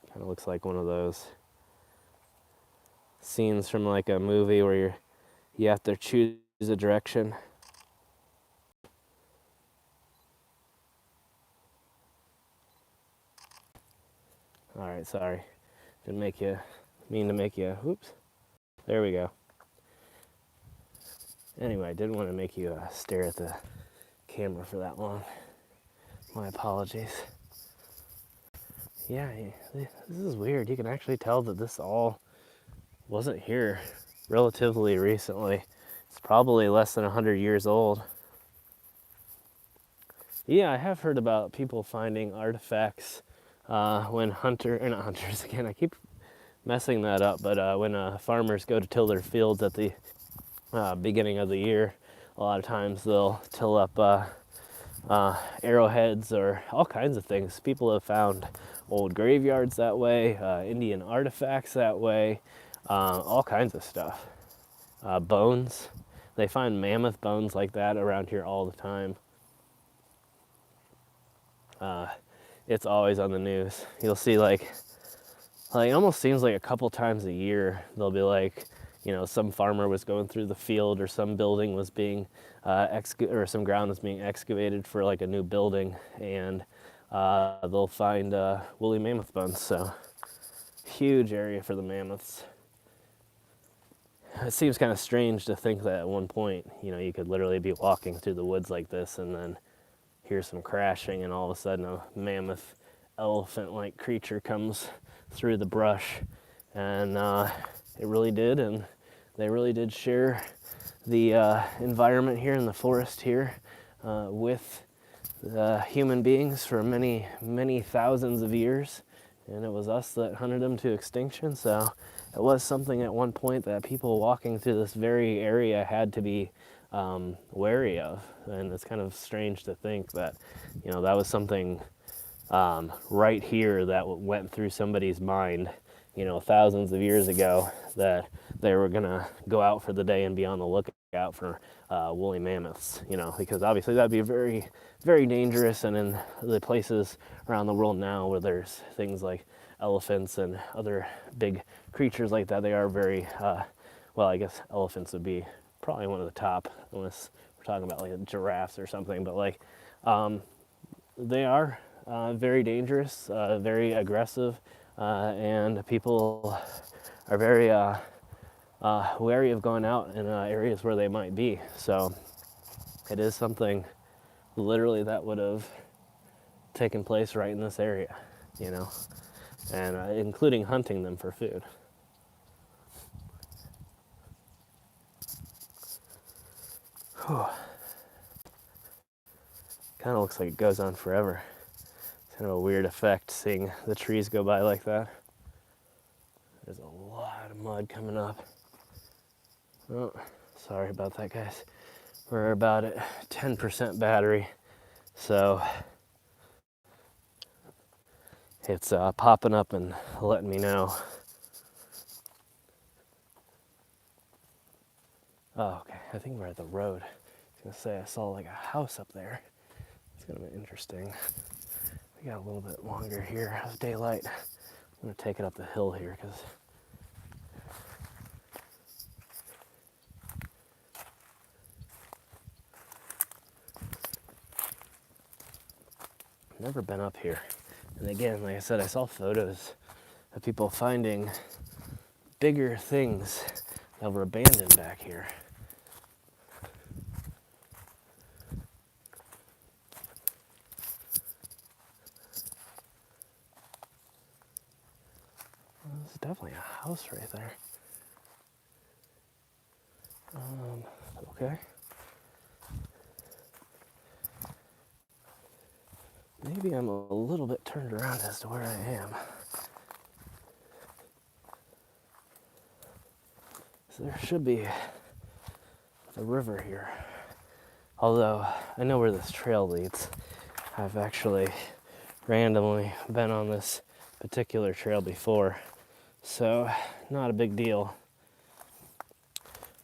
Kind of looks like one of those scenes from like a movie where you have to choose a direction. All right, sorry. Didn't mean to make you, oops. There we go. Anyway, I didn't want to make you stare at the camera for that long. My apologies. Yeah, this is weird. You can actually tell that this all wasn't here relatively recently. It's probably less than 100 years old. Yeah, I have heard about people finding artifacts when not hunters again, I keep messing that up, but when farmers go to till their fields at the beginning of the year, a lot of times they'll till up arrowheads or all kinds of things. People have found old graveyards that way, Indian artifacts that way, all kinds of stuff. Bones. They find mammoth bones like that around here all the time. It's always on the news. You'll see like it almost seems like a couple times a year they'll be like, some farmer was going through the field or some building was being or some ground was being excavated for like a new building, and they'll find woolly mammoth bones. So huge area for the mammoths. It seems kind of strange to think that at one point, you could literally be walking through the woods like this and then hear some crashing, and all of a sudden a mammoth elephant-like creature comes through the brush. And it really did, and they really did share the environment here in the forest here with human beings for many, many thousands of years. And it was us that hunted them to extinction. So it was something at one point that people walking through this very area had to be wary of. And it's kind of strange to think that, that was something right here that went through somebody's mind, thousands of years ago, that they were gonna go out for the day and be on the lookout for woolly mammoths, because obviously that'd be very, very dangerous. And in the places around the world now where there's things like elephants and other big creatures like that, they are very, well, I guess elephants would be probably one of the top, unless we're talking about like giraffes or something, but like they are very dangerous, very aggressive, and people are very wary of going out in areas where they might be. So it is something literally that would have taken place right in this area, and including hunting them for food. Kind of looks like it goes on forever. It's kind of a weird effect seeing the trees go by like that. There's a lot of mud coming up. Oh, sorry about that, guys. We're about at 10% battery, so it's popping up and letting me know. Oh, okay, I think we're at the road. I was gonna say I saw like a house up there. It's gonna be interesting. We got a little bit longer here of daylight. I'm gonna take it up the hill here because I've never been up here. And again, like I said, I saw photos of people finding bigger things that were abandoned back here. There's definitely a house right there. Okay. Maybe I'm a little bit turned around as to where I am. So there should be a river here. Although I know where this trail leads. I've actually randomly been on this particular trail before, so not a big deal.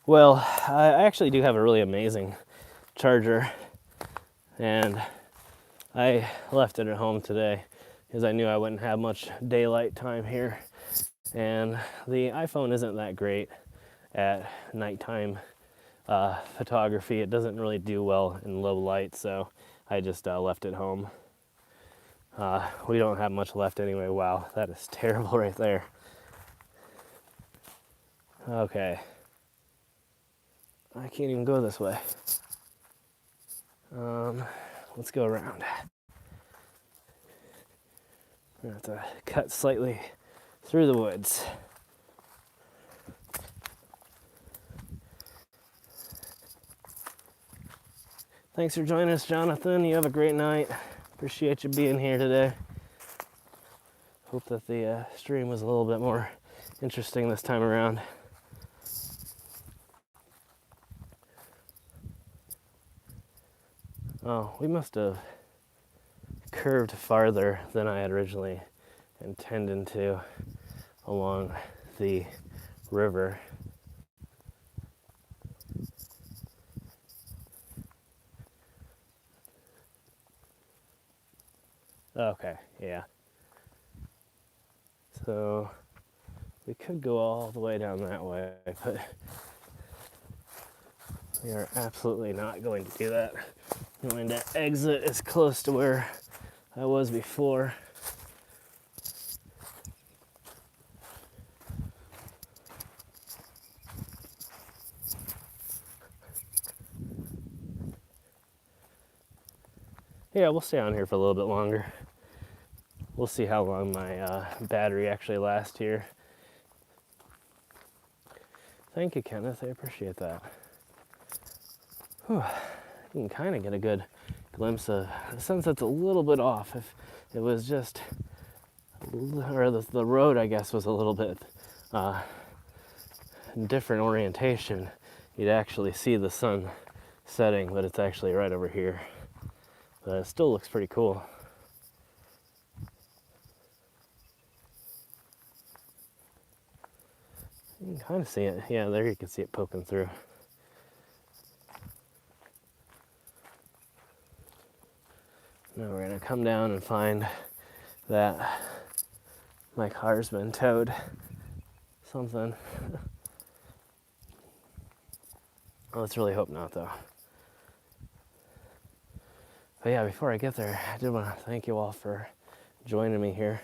Well, I actually do have a really amazing charger, and I left it at home today because I knew I wouldn't have much daylight time here, and the iPhone isn't that great at nighttime photography. It doesn't really do well in low light, so I just left it home. We don't have much left anyway. Wow, that is terrible right there. Okay. I can't even go this way. Let's go around. We're gonna have to cut slightly through the woods. Thanks for joining us, Jonathan. You have a great night. Appreciate you being here today. Hope that the stream was a little bit more interesting this time around. Oh, we must have curved farther than I had originally intended to along the river. Okay, yeah. So we could go all the way down that way, but we are absolutely not going to do that. I'm going to exit as close to where I was before. Yeah, we'll stay on here for a little bit longer. We'll see how long my battery actually lasts here. Thank you, Kenneth. I appreciate that. Whew. You can kind of get a good glimpse of the sunset's a little bit off. If it was just, or the road, I guess, was a little bit different orientation, you'd actually see the sun setting, but it's actually right over here. But it still looks pretty cool. You can kind of see it. Yeah, there you can see it poking through. Now we're gonna come down and find that my car's been towed. Something. Let's really hope not, though. But yeah, before I get there, I did want to thank you all for joining me here.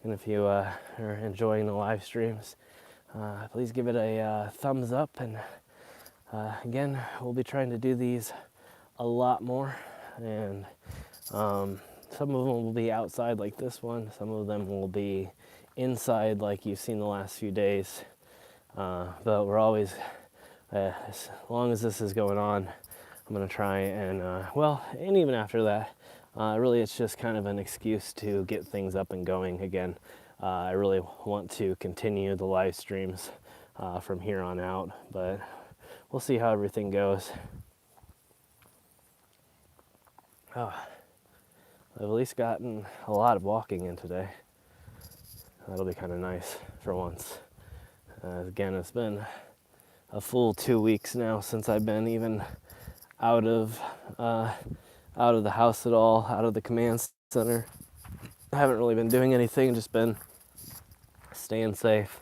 And if you are enjoying the live streams, please give it a thumbs up. And again, we'll be trying to do these a lot more. And some of them will be outside like this one. Some of them will be inside like you've seen the last few days. But we're always, as long as this is going on, I'm going to try and, and even after that, really it's just kind of an excuse to get things up and going again. I really want to continue the live streams from here on out, but we'll see how everything goes. Oh, I've at least gotten a lot of walking in today. That'll be kind of nice for once. Again, it's been a full 2 weeks now since I've been even out of the house at all, out of the command center. I haven't really been doing anything, just been staying safe.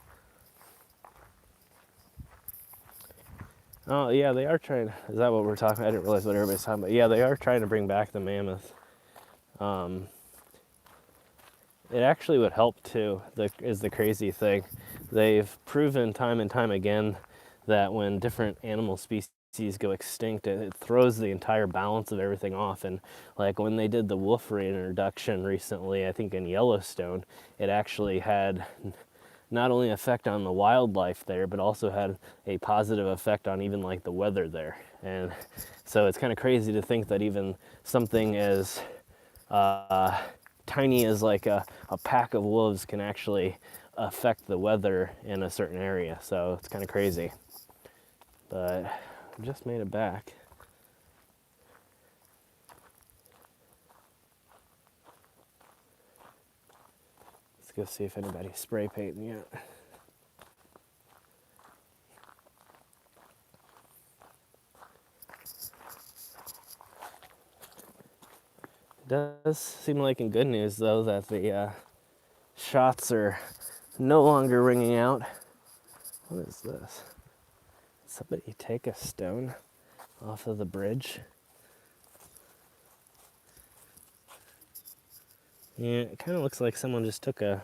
Oh yeah, they are trying. Is that what we're talking about? I didn't realize what everybody's talking about. Yeah, they are trying to bring back the mammoth. It actually would help too, is the crazy thing. They've proven time and time again that when different animal species go extinct, it throws the entire balance of everything off. And like when they did the wolf reintroduction recently, I think in Yellowstone, it actually had not only effect on the wildlife there, but also had a positive effect on even like the weather there. And so it's kind of crazy to think that even something as tiny as like a pack of wolves can actually affect the weather in a certain area. So it's kind of crazy. But I just made it back. Let's go see if anybody's spray painting yet. It does seem like in good news though that the shots are no longer ringing out. What is this? Did somebody take a stone off of the bridge? Yeah, it kind of looks like someone just took a